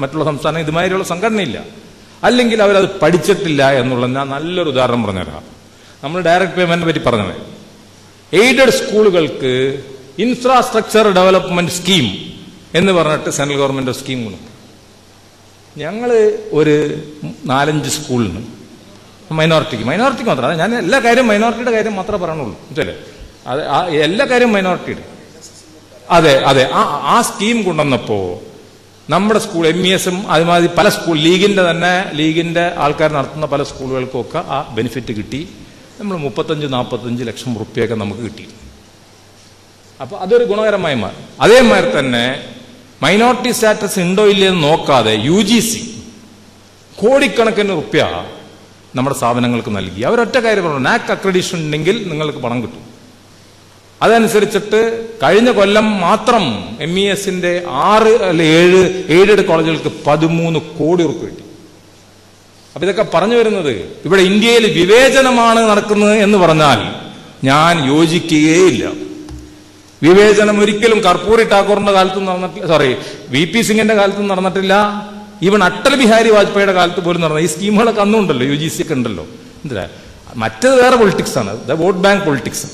മറ്റുള്ള സംസ്ഥാനം ഇതുമാതിരിയുള്ള സംഘടനയില്ല, അല്ലെങ്കിൽ അവരത് പഠിച്ചിട്ടില്ല എന്നുള്ള ഞാൻ നല്ലൊരു ഉദാഹരണം പറഞ്ഞുതരാം. നമ്മൾ ഡയറക്റ്റ് പേയ്മെന്റിനെ പറ്റി പറഞ്ഞത്, എയ്ഡഡ് സ്കൂളുകൾക്ക് ഇൻഫ്രാസ്ട്രക്ചർ ഡെവലപ്മെന്റ് സ്കീം എന്ന് പറഞ്ഞിട്ട് സെൻട്രൽ ഗവൺമെന്റ് സ്കീം കൊണ്ടു. ഞങ്ങൾ ഒരു 4-5 സ്കൂളിന് മൈനോറിറ്റിക്ക് മാത്രം, ഞാൻ എല്ലാ കാര്യം മൈനോറിറ്റിയുടെ കാര്യം മാത്രമേ പറയണുള്ളൂ, മനസ്സിലല്ലേ? അത് എല്ലാ കാര്യം മൈനോറിറ്റിയുടെ. അതെ, ആ സ്കീം കൊണ്ടുവന്നപ്പോ നമ്മുടെ സ്കൂൾ MESും അതുമാതിരി പല സ്കൂൾ ലീഗിന്റെ ആൾക്കാർ നടത്തുന്ന പല സ്കൂളുകൾക്കൊക്കെ ആ ബെനിഫിറ്റ് കിട്ടി. നമ്മൾ 35-45 ലക്ഷം റുപ്യൊക്കെ നമുക്ക് കിട്ടി. അപ്പൊ അതൊരു ഗുണകരമായി മാറി. അതേമാതിരി തന്നെ മൈനോറിറ്റി സ്റ്റാറ്റസ് ഉണ്ടോ ഇല്ലയെന്ന് നോക്കാതെ UGC കോടിക്കണക്കിന് റുപ്യ നമ്മുടെ സ്ഥാപനങ്ങൾക്ക് നൽകി. അവരൊറ്റ കാര്യം പറഞ്ഞു, NAC അക്രഡിഷൻ ഉണ്ടെങ്കിൽ നിങ്ങൾക്ക് പണം കിട്ടും. അതനുസരിച്ചിട്ട് കഴിഞ്ഞ കൊല്ലം മാത്രം MESന്റെ 6 അല്ലെ 7 എയ്ഡഡ് കോളേജുകൾക്ക് 13 കോടി റുപ്യ കിട്ടി. അപ്പൊ ഇതൊക്കെ പറഞ്ഞു വരുന്നത്, ഇവിടെ ഇന്ത്യയിൽ വിവേചനമാണ് നടക്കുന്നത് എന്ന് പറഞ്ഞാൽ ഞാൻ യോജിക്കുകയില്ല. വിവേചനം ഒരിക്കലും കർപ്പൂരി ടാക്കൂറിന്റെ കാലത്തും നടന്നിട്ടില്ല, VP സിംഗിന്റെ കാലത്തും നടന്നിട്ടില്ല. ഈവൻ അടൽ ബിഹാരി വാജ്പേയിയുടെ കാലത്ത് പോലും നടന്ന ഈ സ്കീമുകളൊക്കെ അന്നും ഉണ്ടല്ലോ, UGC ഒക്കെ ഉണ്ടല്ലോ. എന്താ മറ്റേത് വേറെ പൊളിറ്റിക്സ് ആണ്, വോട്ട് ബാങ്ക് പൊളിറ്റിക്സ്.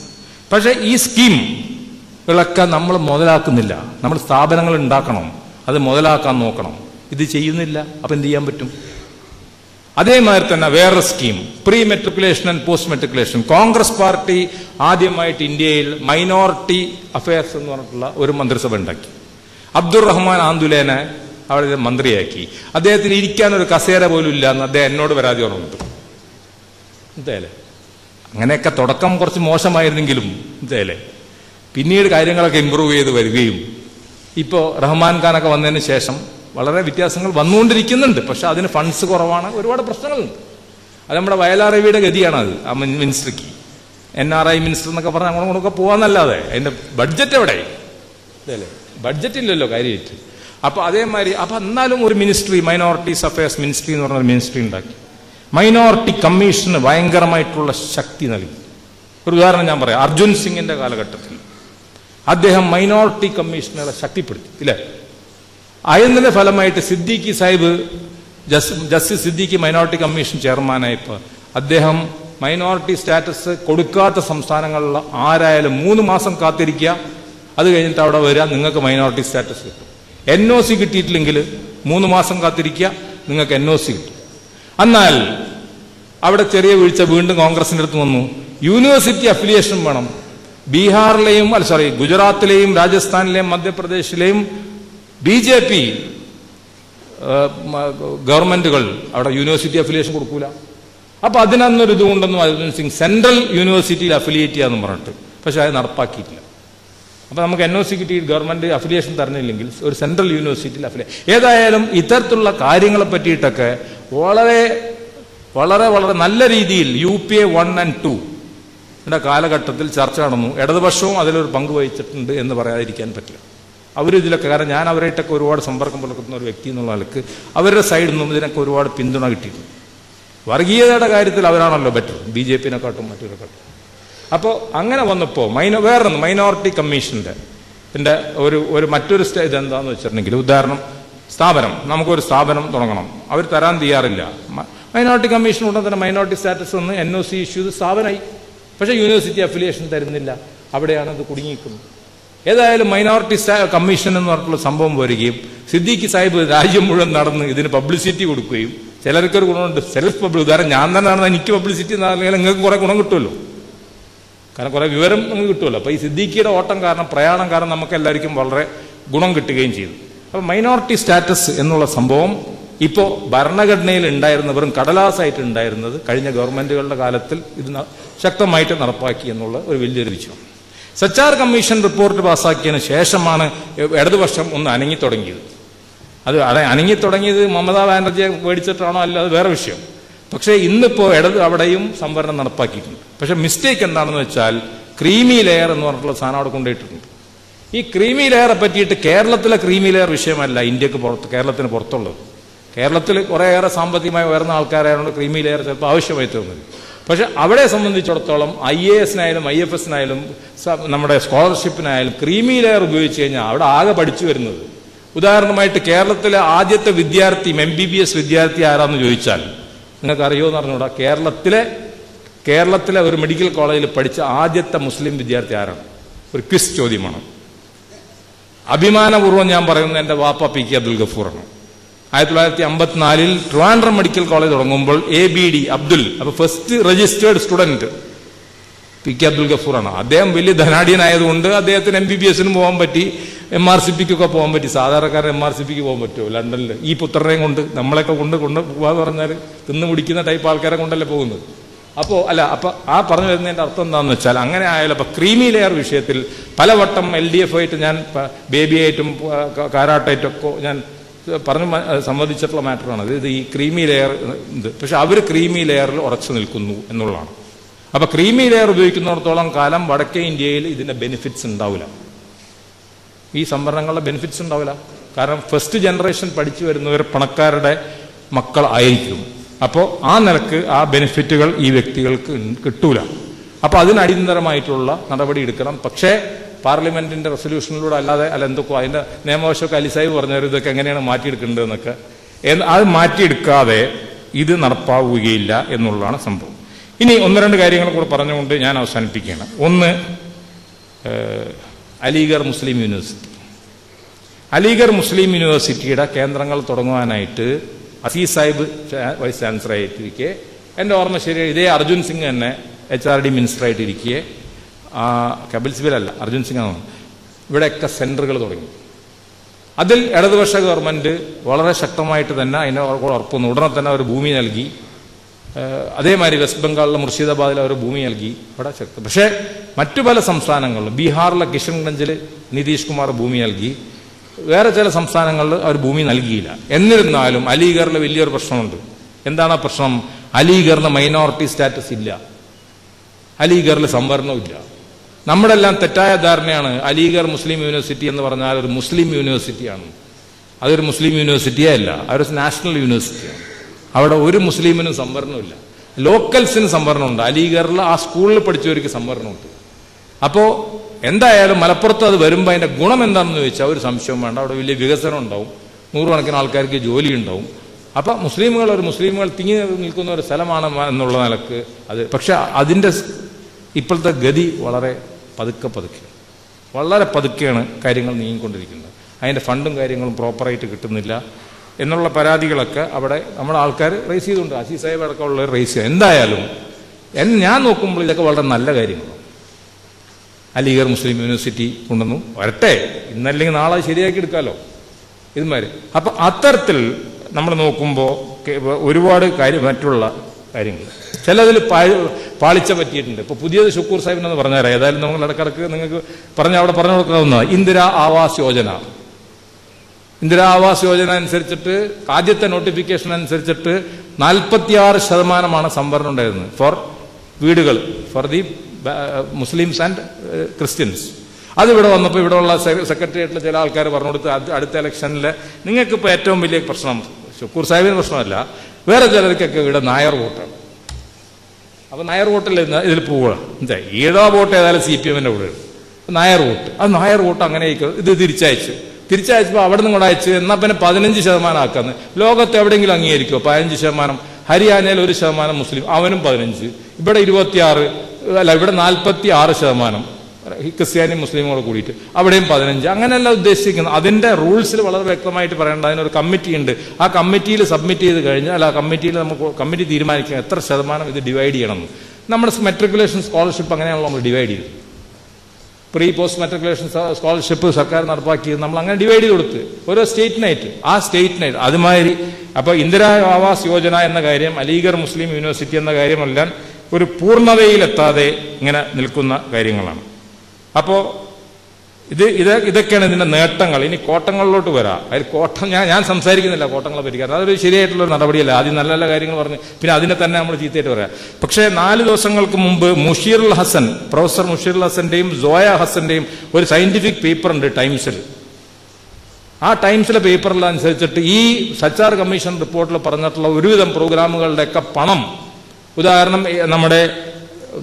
പക്ഷെ ഈ സ്കീമുകളൊക്കെ നമ്മൾ മുതലാക്കുന്നില്ല. നമ്മൾ സ്ഥാപനങ്ങൾ ഉണ്ടാക്കണം, അത് മുതലാക്കാൻ നോക്കണം. ഇത് ചെയ്യുന്നില്ല. അപ്പൊ എന്ത് ചെയ്യാൻ പറ്റും? അതേമാതിരി തന്നെ വേറെ scheme, pre matriculation and post matriculation. Congress party ആദ്യമായിട്ട് ഇന്ത്യയിൽ മൈനോറിറ്റി അഫയേഴ്സ് എന്ന് പറഞ്ഞിട്ടുള്ള ഒരു മന്ത്രിസഭ ഉണ്ടാക്കി. അബ്ദുറഹ്മാൻ ആന്ദുലേനെ അവിടെ മന്ത്രിയാക്കി. അദ്ദേഹത്തിന് ഇരിക്കാൻ ഒരു കസേര പോലും ഇല്ല എന്ന് അദ്ദേഹം എന്നോട് പരാതി പറഞ്ഞിട്ട്. എന്തായാലേ അങ്ങനെയൊക്കെ തുടക്കം കുറച്ച് മോശമായിരുന്നെങ്കിലും എന്തായാലേ പിന്നീട് കാര്യങ്ങളൊക്കെ ഇമ്പ്രൂവ് ചെയ്ത് വരികയും ഇപ്പോൾ റഹ്മാൻ ഖാനൊക്കെ വന്നതിന് ശേഷം വളരെ വ്യത്യാസങ്ങൾ വന്നുകൊണ്ടിരിക്കുന്നുണ്ട്. പക്ഷെ അതിന് ഫണ്ട്സ് കുറവാണ്, ഒരുപാട് പ്രശ്നങ്ങളുണ്ട്. അത് നമ്മുടെ വയലാർ രവിയുടെ ഗതിയാണത്. ആ മിനിസ്റ്റർക്ക് NRI മിനിസ്റ്റർ എന്നൊക്കെ പറഞ്ഞാൽ അങ്ങോട്ടൊക്കെ പോകാന്നല്ലാതെ അതിന്റെ ബഡ്ജറ്റ് എവിടെ? അല്ലേ, ബഡ്ജറ്റ് ഇല്ലല്ലോ കാര്യമായിട്ട്. അപ്പൊ അതേമാതിരി എന്നാലും ഒരു മിനിസ്ട്രി, മൈനോറിറ്റീസ് അഫയേഴ്സ് മിനിസ്ട്രി എന്ന് പറഞ്ഞ മിനിസ്ട്രി ഉണ്ടാക്കി. മൈനോറിറ്റി കമ്മീഷന് ഭയങ്കരമായിട്ടുള്ള ശക്തി നൽകി. ഒരു ഉദാഹരണം ഞാൻ പറയാം. അർജുൻ സിംഗിന്റെ കാലഘട്ടത്തിൽ അദ്ദേഹം മൈനോറിറ്റി കമ്മീഷനുകളെ ശക്തിപ്പെടുത്തി, ഇല്ലേ? അതിന്റെ ഫലമായിട്ട് Siddiqui Sahib, justice Siddiqui minority commission ചെയർമാനായപ്പോൾ അദ്ദേഹം മൈനോറിറ്റി സ്റ്റാറ്റസ് കൊടുക്കാത്ത സംസ്ഥാനങ്ങളിലുള്ള ആരായാലും 3 മാസം കാത്തിരിക്കുക, അത് കഴിഞ്ഞിട്ട് അവിടെ വരിക, നിങ്ങൾക്ക് മൈനോറിറ്റി സ്റ്റാറ്റസ് കിട്ടും. NOC കിട്ടിയിട്ടില്ലെങ്കിൽ 3 മാസം കാത്തിരിക്കുക, നിങ്ങൾക്ക് NOC കിട്ടും. എന്നാൽ അവിടെ ചെറിയ വീഴ്ച വീണ്ടും കോൺഗ്രസിന്റെ അടുത്ത് വന്നു. യൂണിവേഴ്സിറ്റി അഫിലിയേഷൻ വേണം. ബീഹാറിലെയും ഗുജറാത്തിലെയും രാജസ്ഥാനിലെയും മധ്യപ്രദേശിലെയും BJP ഗവൺമെന്റുകൾ അവിടെ യൂണിവേഴ്സിറ്റി അഫിലിയേഷൻ കൊടുക്കൂല. അപ്പൊ അതിനന്നൊരു ഇതുകൊണ്ടൊന്നും അർജുൻ സിംഗ് സെൻട്രൽ യൂണിവേഴ്സിറ്റിയിൽ അഫിലിയേറ്റ് ചെയ്യാന്ന് പറഞ്ഞിട്ട്, പക്ഷെ അത് നടപ്പാക്കിയിട്ടില്ല. അപ്പൊ നമുക്ക് NOC കിട്ടി ഗവൺമെന്റ് അഫിലിയേഷൻ തരുന്നില്ലെങ്കിൽ ഒരു സെൻട്രൽ യൂണിവേഴ്സിറ്റിയിൽ ഏതായാലും ഇത്തരത്തിലുള്ള കാര്യങ്ങളെ പറ്റിയിട്ടൊക്കെ വളരെ വളരെ വളരെ നല്ല രീതിയിൽ UPA 1 and 2 കാലഘട്ടത്തിൽ ചർച്ച നടന്നു. ഇടതുപക്ഷവും അതിലൊരു പങ്ക് വഹിച്ചിട്ടുണ്ട് എന്ന് പറയാതിരിക്കാൻ പറ്റില്ല. അവരിതിലൊക്കെ, കാരണം ഞാൻ അവരായിട്ടൊക്കെ ഒരുപാട് സമ്പർക്കം പുലർത്തുന്ന ഒരു വ്യക്തി എന്നുള്ള ആൾക്ക് അവരുടെ സൈഡിൽ നിന്നും ഇതിനൊക്കെ ഒരുപാട് പിന്തുണ കിട്ടിയിട്ടുണ്ട്. വർഗീയതയുടെ കാര്യത്തിൽ അവരാണല്ലോ ബെറ്റർ, BJP-നെക്കാട്ടും മറ്റൊരുക്കാട്ടും. അപ്പോൾ അങ്ങനെ വന്നപ്പോൾ വേറൊന്ന് മൈനോറിറ്റി കമ്മീഷന്റെ മറ്റൊരു സ്റ്റേജ് എന്താന്ന് വെച്ചിട്ടുണ്ടെങ്കിൽ, ഉദാഹരണം നമുക്കൊരു സ്ഥാപനം തുടങ്ങണം, അവർ തരാൻ തയ്യാറില്ല. മൈനോറിറ്റി കമ്മീഷൻ ഉടനെ തന്നെ മൈനോറിറ്റി സ്റ്റാറ്റസ് ഒന്ന് NOC ഇഷ്യൂ സ്ഥാപനമായി, പക്ഷേ യൂണിവേഴ്സിറ്റി അഫിലിയേഷൻ തരുന്നില്ല. അവിടെയാണ് അത് കുടുങ്ങിയിരിക്കുന്നത്. ഏതായാലും മൈനോറിറ്റി കമ്മീഷൻ എന്ന് പറഞ്ഞിട്ടുള്ള സംഭവം വരികയും സിദ്ദീഖി സാഹിബ് രാജ്യം മുഴുവൻ നടന്ന് ഇതിന് പബ്ലിസിറ്റി കൊടുക്കുകയും, ചിലർക്കൊരു ഗുണമുണ്ട്, സെൽഫ് പബ്ലിക്. ഉദാഹരണം ഞാൻ തന്നെ നടന്ന എനിക്ക് പബ്ലിസിറ്റി നൽകിയാൽ നിങ്ങൾക്ക് കുറെ ഗുണം കിട്ടുമല്ലോ, കാരണം കുറെ വിവരം നിങ്ങൾക്ക് കിട്ടുമല്ലോ. അപ്പൊ ഈ സിദ്ദീഖിയുടെ ഓട്ടം കാരണം, പ്രയാണം കാരണം നമുക്ക് എല്ലാവർക്കും വളരെ ഗുണം കിട്ടുകയും ചെയ്തു. അപ്പൊ മൈനോറിറ്റി സ്റ്റാറ്റസ് എന്നുള്ള സംഭവം ഇപ്പോൾ ഭരണഘടനയിൽ ഉണ്ടായിരുന്ന വെറും കടലാസായിട്ട് ഉണ്ടായിരുന്നത് കഴിഞ്ഞ ഗവൺമെന്റുകളുടെ കാലത്തിൽ ഇത് ശക്തമായിട്ട് നടപ്പാക്കി എന്നുള്ള ഒരു വലിയൊരു വിഷയം. സച്ചാർ കമ്മീഷൻ റിപ്പോർട്ട് പാസ്സാക്കിയതിന് ശേഷമാണ് ഇടതുപക്ഷം ഒന്ന് അനങ്ങി തുടങ്ങിയത്. അത് അനങ്ങി തുടങ്ങിയത് മമതാ ബാനർജിയെ മേടിച്ചിട്ടാണോ അല്ല, അത് വേറെ വിഷയം. പക്ഷേ ഇന്നിപ്പോൾ അവിടെയും സംവരണം നടപ്പാക്കിയിട്ടുണ്ട്. പക്ഷെ മിസ്റ്റേക്ക് എന്താണെന്ന് വെച്ചാൽ ക്രീമി ലെയർ എന്ന് പറഞ്ഞിട്ടുള്ള സാധനം അവിടെ കൊണ്ടുപോയിട്ടുണ്ട്. ഈ ക്രീമി ലെയറെ പറ്റിയിട്ട് കേരളത്തിലെ ക്രീമി ലെയർ വിഷയമല്ല ഇന്ത്യക്ക് പുറത്ത്, കേരളത്തിന് പുറത്തുള്ളത്. കേരളത്തിൽ കുറേയേറെ സാമ്പത്തികമായി ഉയർന്ന ആൾക്കാരായതുകൊണ്ട് ക്രീമി ലെയർ ചിലപ്പോൾ ആവശ്യമായി തീർന്നത്. പക്ഷെ അവിടെ സംബന്ധിച്ചിടത്തോളം IAS-നായാലും IFS-നായാലും നമ്മുടെ സ്കോളർഷിപ്പിനായാലും ക്രീമി ലെയർ ഉപയോഗിച്ച് കഴിഞ്ഞാൽ അവിടെ ആകെ പഠിച്ചു വരുന്നത്. ഉദാഹരണമായിട്ട് കേരളത്തിലെ ആദ്യത്തെ വിദ്യാർത്ഥി MBBS വിദ്യാർത്ഥി ആരാന്ന് ചോദിച്ചാൽ നിങ്ങൾക്ക് അറിയുമോ എന്ന് അറിഞ്ഞൂടാ. കേരളത്തിലെ ഒരു മെഡിക്കൽ കോളേജിൽ പഠിച്ച ആദ്യത്തെ മുസ്ലിം വിദ്യാർത്ഥി ആരാണ്? ഒരു ക്വിസ് ചോദ്യമാണ്. അഭിമാനപൂർവ്വം ഞാൻ പറയുന്നത് എൻ്റെ വാപ്പ PK അബ്ദുൽ ഗഫൂറാണ്. 1954 ട്രിവാൻഡ്രം മെഡിക്കൽ കോളേജ് തുടങ്ങുമ്പോൾ ABD അബ്ദുൽ, അപ്പൊ first registered student PK Abdul ഗഫൂറാണ്. അദ്ദേഹം വലിയ ധനാഢ്യനായതുകൊണ്ട് അദ്ദേഹത്തിന് MBBS-നും പോകാൻ പറ്റി, MRCP-ക്കൊക്കെ പോകാൻ പറ്റി. സാധാരണക്കാരൻ MRCP-ക്ക് പോകാൻ പറ്റുമോ ലണ്ടനിൽ? ഈ പുത്രനെയും കൊണ്ട് നമ്മളൊക്കെ കൊണ്ട് പോകാന്ന് പറഞ്ഞാൽ തിന്നു മുടിക്കുന്ന ടൈപ്പ് ആൾക്കാരെ കൊണ്ടല്ലേ പോകുന്നത്. അപ്പോ ആ പറഞ്ഞു വരുന്നതിന്റെ അർത്ഥം എന്താണെന്ന് വെച്ചാൽ അങ്ങനെ ആയാലും അപ്പൊ ക്രീമി ലെയർ വിഷയത്തിൽ പലവട്ടം LDF ആയിട്ട് ഞാൻ ബേബിയായിട്ടും കാരാട്ടായിട്ടൊക്കെ ഞാൻ പറഞ്ഞ് സംബന്ധിച്ചിട്ടുള്ള മാറ്ററാണ് ഇത്. ഈ ക്രീമി ലെയർ പക്ഷെ അവർ ക്രീമി ലെയറിൽ ഉറച്ചു നിൽക്കുന്നു എന്നുള്ളതാണ്. അപ്പൊ ക്രീമി ലെയർ ഉപയോഗിക്കുന്നിടത്തോളം കാലം വടക്കേ ഇന്ത്യയിൽ ഇതിന്റെ ബെനിഫിറ്റ്സ് ഉണ്ടാവില്ല, ഈ സംവരണങ്ങളുടെ ബെനിഫിറ്റ്സ് ഉണ്ടാവില്ല. കാരണം ഫസ്റ്റ് ജനറേഷൻ പഠിച്ചു വരുന്നവർ പണക്കാരുടെ മക്കൾ ആയിരിക്കും. അപ്പോൾ ആ നിലക്ക് ആ ബെനിഫിറ്റുകൾ ഈ വ്യക്തികൾക്ക് കിട്ടൂല. അപ്പൊ അതിനടിയന്തരമായിട്ടുള്ള നടപടി എടുക്കണം. പക്ഷേ പാർലമെന്റിന്റെ റെസൊല്യൂഷനിലൂടെ അല്ലാതെ എന്തൊക്കെ അതിന്റെ നിയമവശമൊക്കെ അലിസാഹിബ് പറഞ്ഞവർ ഇതൊക്കെ എങ്ങനെയാണ് മാറ്റിയെടുക്കേണ്ടതെന്നൊക്കെ, അത് മാറ്റിയെടുക്കാതെ ഇത് നടപ്പാവുകയില്ല എന്നുള്ളതാണ് സംഭവം. ഇനി ഒന്ന് രണ്ട് കാര്യങ്ങൾ കൂടെ പറഞ്ഞുകൊണ്ട് ഞാൻ അവസാനിപ്പിക്കുകയാണ്. ഒന്ന്, അലിഗർ മുസ്ലിം യൂണിവേഴ്സിറ്റി. അലിഗർ മുസ്ലിം യൂണിവേഴ്സിറ്റിയുടെ കേന്ദ്രങ്ങൾ തുടങ്ങുവാനായിട്ട് അസീസ് സാഹിബ് വൈസ് ചാൻസലർ ആയിട്ടിരിക്കെ, എൻ്റെ ഓർമ്മ ശരി ഇതേ അർജുൻ സിംഗ് തന്നെ HRD മിനിസ്റ്റർ ആയിട്ടിരിക്കെ, കപിൽ സിബലല്ല അർജുൻ സിംഗ് ആണ്, ഇവിടെയൊക്കെ സെന്ററുകൾ തുടങ്ങി. അതിൽ ഇടതുപക്ഷ ഗവൺമെന്റ് വളരെ ശക്തമായിട്ട് തന്നെ അതിനെ ഉറപ്പൊന്നു. ഉടനെ തന്നെ അവർ ഭൂമി നൽകി. അതേമാതിരി വെസ്റ്റ് ബംഗാളിലെ മുർഷിദാബാദിൽ അവർ ഭൂമി നൽകി. അവിടെ ശക്തി. പക്ഷേ മറ്റു പല സംസ്ഥാനങ്ങളിലും, ബീഹാറിലെ കിഷൻഗഞ്ചിൽ നിതീഷ് കുമാർ ഭൂമി നൽകി. വേറെ ചില സംസ്ഥാനങ്ങളിൽ അവർ ഭൂമി നൽകിയില്ല. എന്നിരുന്നാലും അലിഗറിൽ വലിയൊരു പ്രശ്നമുണ്ട്. എന്താണ് ആ പ്രശ്നം? അലിഗറിന് മൈനോറിറ്റി സ്റ്റാറ്റസ് ഇല്ല, അലിഗറിൽ സംവരണമില്ല. നമ്മുടെ എല്ലാം തെറ്റായ ധാരണയാണ് അലിഗർ മുസ്ലിം യൂണിവേഴ്സിറ്റി എന്ന് പറഞ്ഞാൽ ഒരു മുസ്ലിം യൂണിവേഴ്സിറ്റിയാണ്. അതൊരു മുസ്ലിം യൂണിവേഴ്സിറ്റിയേ അല്ല, അതൊരു നാഷണൽ യൂണിവേഴ്സിറ്റിയാണ്. അവിടെ ഒരു മുസ്ലിമിനും സംവരണമില്ല. ലോക്കൽസിന് സംവരണമുണ്ട്. അലിഗറിൽ ആ സ്കൂളിൽ പഠിച്ചവർക്ക് സംവരണമുണ്ട്. അപ്പോൾ എന്തായാലും മലപ്പുറത്ത് അത് വരുമ്പോൾ അതിന്റെ ഗുണം എന്താണെന്ന് ചോദിച്ചാൽ ഒരു സംശയവും വേണ്ട, അവിടെ വലിയ വികസനം ഉണ്ടാവും, നൂറുകണക്കിന് ആൾക്കാർക്ക് ജോലി ഉണ്ടാവും. അപ്പൊ മുസ്ലിമുകൾ തിങ്ങി നിൽക്കുന്ന ഒരു സ്ഥലമാണ് എന്നുള്ള നിലക്ക് അത്. പക്ഷെ അതിൻ്റെ ഇപ്പോഴത്തെ ഗതി വളരെ വളരെ പതുക്കെയാണ് കാര്യങ്ങൾ നീങ്ങിക്കൊണ്ടിരിക്കുന്നത്. അതിൻ്റെ ഫണ്ടും കാര്യങ്ങളും പ്രോപ്പറായിട്ട് കിട്ടുന്നില്ല എന്നുള്ള പരാതികളൊക്കെ അവിടെ നമ്മുടെ ആൾക്കാർ റേസ് ചെയ്തുകൊണ്ട്, അസീസ് സാഹിബ് അടക്കമുള്ള റേസ് ചെയ്യുക. എന്തായാലും ഞാൻ നോക്കുമ്പോൾ ഇതൊക്കെ വളരെ നല്ല കാര്യങ്ങളാണ്. അലിഗർ മുസ്ലിം യൂണിവേഴ്സിറ്റി കൊണ്ടുവന്നു, വരട്ടെ, ഇന്നല്ലെങ്കിൽ നാളെ ശരിയാക്കി എടുക്കാമല്ലോ ഇതുമാതിരി. അപ്പൊ അത്തരത്തിൽ നമ്മൾ നോക്കുമ്പോൾ ഒരുപാട് മറ്റുള്ള കാര്യങ്ങൾ ചിലതിൽ പാളിച്ച പറ്റിയിട്ടുണ്ട്. ഇപ്പൊ പുതിയത് ഷുക്കൂർ സാഹിബിനെന്ന് പറഞ്ഞുതരാം. ഏതായാലും നമ്മൾ ഇടക്കിടക്ക് നിങ്ങൾക്ക് അവിടെ പറഞ്ഞു കൊടുക്കാവുന്ന ഇന്ദിരാ ആവാസ് യോജന. ഇന്ദിരാ ആവാസ് യോജന അനുസരിച്ചിട്ട് ആദ്യത്തെ നോട്ടിഫിക്കേഷൻ അനുസരിച്ചിട്ട് 46% സംവരണം ഉണ്ടായിരുന്നത് ഫോർ വീടുകൾ, for the Muslims and Christians. അതിവിടെ വന്നപ്പോൾ ഇവിടെയുള്ള സെക്രട്ടേറിയറ്റിലെ ചില ആൾക്കാർ പറഞ്ഞു കൊടുത്ത് അടുത്ത ഇലക്ഷനിൽ നിങ്ങൾക്കിപ്പോൾ ഏറ്റവും വലിയ പ്രശ്നം ഷുക്കൂർ സാഹിബിന് പ്രശ്നമല്ല, വേറെ ചിലർക്കൊക്കെ ഇവിടെ നായർ വോട്ടാണ്. അപ്പൊ നായർ വോട്ടിൽ ഇതിൽ പോവുക എന്താ ഏതാ വോട്ട് ഏതായാലും CPM-ന്റെ കൂടെ നായർ വോട്ട്. അത് നായർ വോട്ട് അങ്ങനെ ഇത് തിരിച്ചയച്ചപ്പോൾ അവിടെ നിന്ന് കൂടെ അയച്ച് എന്നാൽ പിന്നെ 15% ആക്കാന്ന്. ലോകത്ത് എവിടെയെങ്കിലും അംഗീകരിക്കുമോ 15%? ഹരിയാനയിൽ 1% മുസ്ലിം, അവനും 15. ഇവിടെ 26, അല്ല ഇവിടെ 46% ക്രിസ്ത്യാനി മുസ്ലിമുകൾ കൂടിയിട്ട്, അവിടെയും 15. അങ്ങനെയല്ല ഉദ്ദേശിക്കുന്നത്. അതിന്റെ റൂൾസിൽ വളരെ വ്യക്തമായിട്ട് പറയേണ്ട. അതിനൊരു കമ്മിറ്റി ഉണ്ട്. ആ കമ്മിറ്റിയിൽ സബ്മിറ്റ് ചെയ്ത് കഴിഞ്ഞാൽ ആ കമ്മിറ്റിയിൽ കമ്മിറ്റി തീരുമാനിക്കുക എത്ര ശതമാനം ഇത് ഡിവൈഡ് ചെയ്യണം. നമ്മുടെ മെട്രിക്കുലേഷൻ സ്കോളർഷിപ്പ് അങ്ങനെയാണല്ലോ നമ്മൾ ഡിവൈഡ് ചെയ്തത്. പ്രീ പോസ്റ്റ് മെട്രിക്കുലേഷൻ സ്കോളർഷിപ്പ് സർക്കാർ നടപ്പാക്കിയത് നമ്മൾ അങ്ങനെ ഡിവൈഡ് ചെയ്ത് കൊടുത്ത് ഓരോ സ്റ്റേറ്റിനായിട്ട്. ആ സ്റ്റേറ്റിനായിട്ട് അതുമാതിരി. അപ്പൊ ഇന്ദിരാ ആവാസ് യോജന എന്ന കാര്യം, അലിഗർ മുസ്ലിം യൂണിവേഴ്സിറ്റി എന്ന കാര്യമെല്ലാം ഒരു പൂർണ്ണതയിലെത്താതെ ഇങ്ങനെ നിൽക്കുന്ന കാര്യങ്ങളാണ്. അപ്പോൾ ഇതൊക്കെയാണ് ഇതിന്റെ നേട്ടങ്ങൾ. ഇനി കോട്ടങ്ങളിലോട്ട് വരാം. അതിൽ കോട്ടം ഞാൻ സംസാരിക്കുന്നില്ല കോട്ടങ്ങളെ പറ്റി, കാരണം അതൊരു ശരിയായിട്ടുള്ളൊരു നടപടിയല്ല. ആദ്യം നല്ല നല്ല കാര്യങ്ങൾ പറഞ്ഞ് പിന്നെ അതിനെ തന്നെ നമ്മൾ ചീത്തയായിട്ട് പറയാം. പക്ഷേ 4 ദിവസങ്ങൾക്ക് മുമ്പ് മുഷീറുൽ ഹസൻ, പ്രൊഫസർ മുഷീറുൽ ഹസന്റെയും സോയ ഹസന്റെയും ഒരു സയന്റിഫിക് പേപ്പർ ഉണ്ട് ടൈംസിൽ. ആ ടൈംസിലെ പേപ്പറിലനുസരിച്ചിട്ട് ഈ സച്ചാർ കമ്മീഷൻ റിപ്പോർട്ടിൽ പറഞ്ഞിട്ടുള്ള ഒരുവിധം പ്രോഗ്രാമുകളുടെയൊക്കെ പണം, ഉദാഹരണം നമ്മുടെ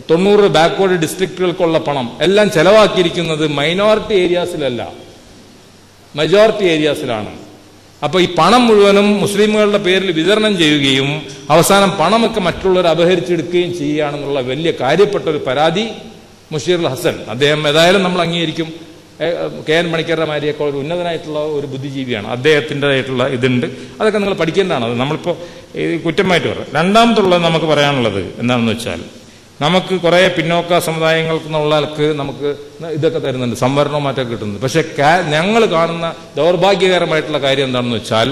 90 ബാക്ക്വേർഡ് ഡിസ്ട്രിക്റ്റുകൾക്കുള്ള പണം എല്ലാം ചെലവാക്കിയിരിക്കുന്നത് മൈനോറിറ്റി ഏരിയാസിലല്ല, മെജോറിറ്റി ഏരിയാസിലാണ്. അപ്പോൾ ഈ പണം മുഴുവനും മുസ്ലിമുകളുടെ പേരിൽ വിതരണം ചെയ്യുകയും അവസാനം പണമൊക്കെ മറ്റുള്ളവർ അപഹരിച്ചെടുക്കുകയും ചെയ്യുകയാണെന്നുള്ള വലിയ കാര്യപ്പെട്ട ഒരു പരാതി മുഷീറുൽ ഹസൻ, അദ്ദേഹം ഏതായാലും നമ്മൾ അംഗീകരിക്കും, KN മണിക്കരുടെ മാരിയൊക്കെ ഒരു ഉന്നതനായിട്ടുള്ള ഒരു ബുദ്ധിജീവിയാണ്, അദ്ദേഹത്തിൻ്റെതായിട്ടുള്ള ഇതുണ്ട്, അതൊക്കെ നിങ്ങൾ പഠിക്കേണ്ടതാണ്. അത് നമ്മളിപ്പോൾ കുറ്റമായിട്ട് പറയാം. രണ്ടാമതുള്ളത് നമുക്ക് പറയാനുള്ളത് എന്താണെന്ന് വെച്ചാൽ, നമുക്ക് കുറേ പിന്നോക്ക സമുദായങ്ങൾക്കുള്ളവർക്ക് നമുക്ക് ഇതൊക്കെ തരുന്നുണ്ട്, സംവരണവും മറ്റൊക്കെ കിട്ടുന്നുണ്ട്. പക്ഷെ ഞങ്ങൾ കാണുന്ന ദൗർഭാഗ്യകരമായിട്ടുള്ള കാര്യം എന്താണെന്ന് വെച്ചാൽ,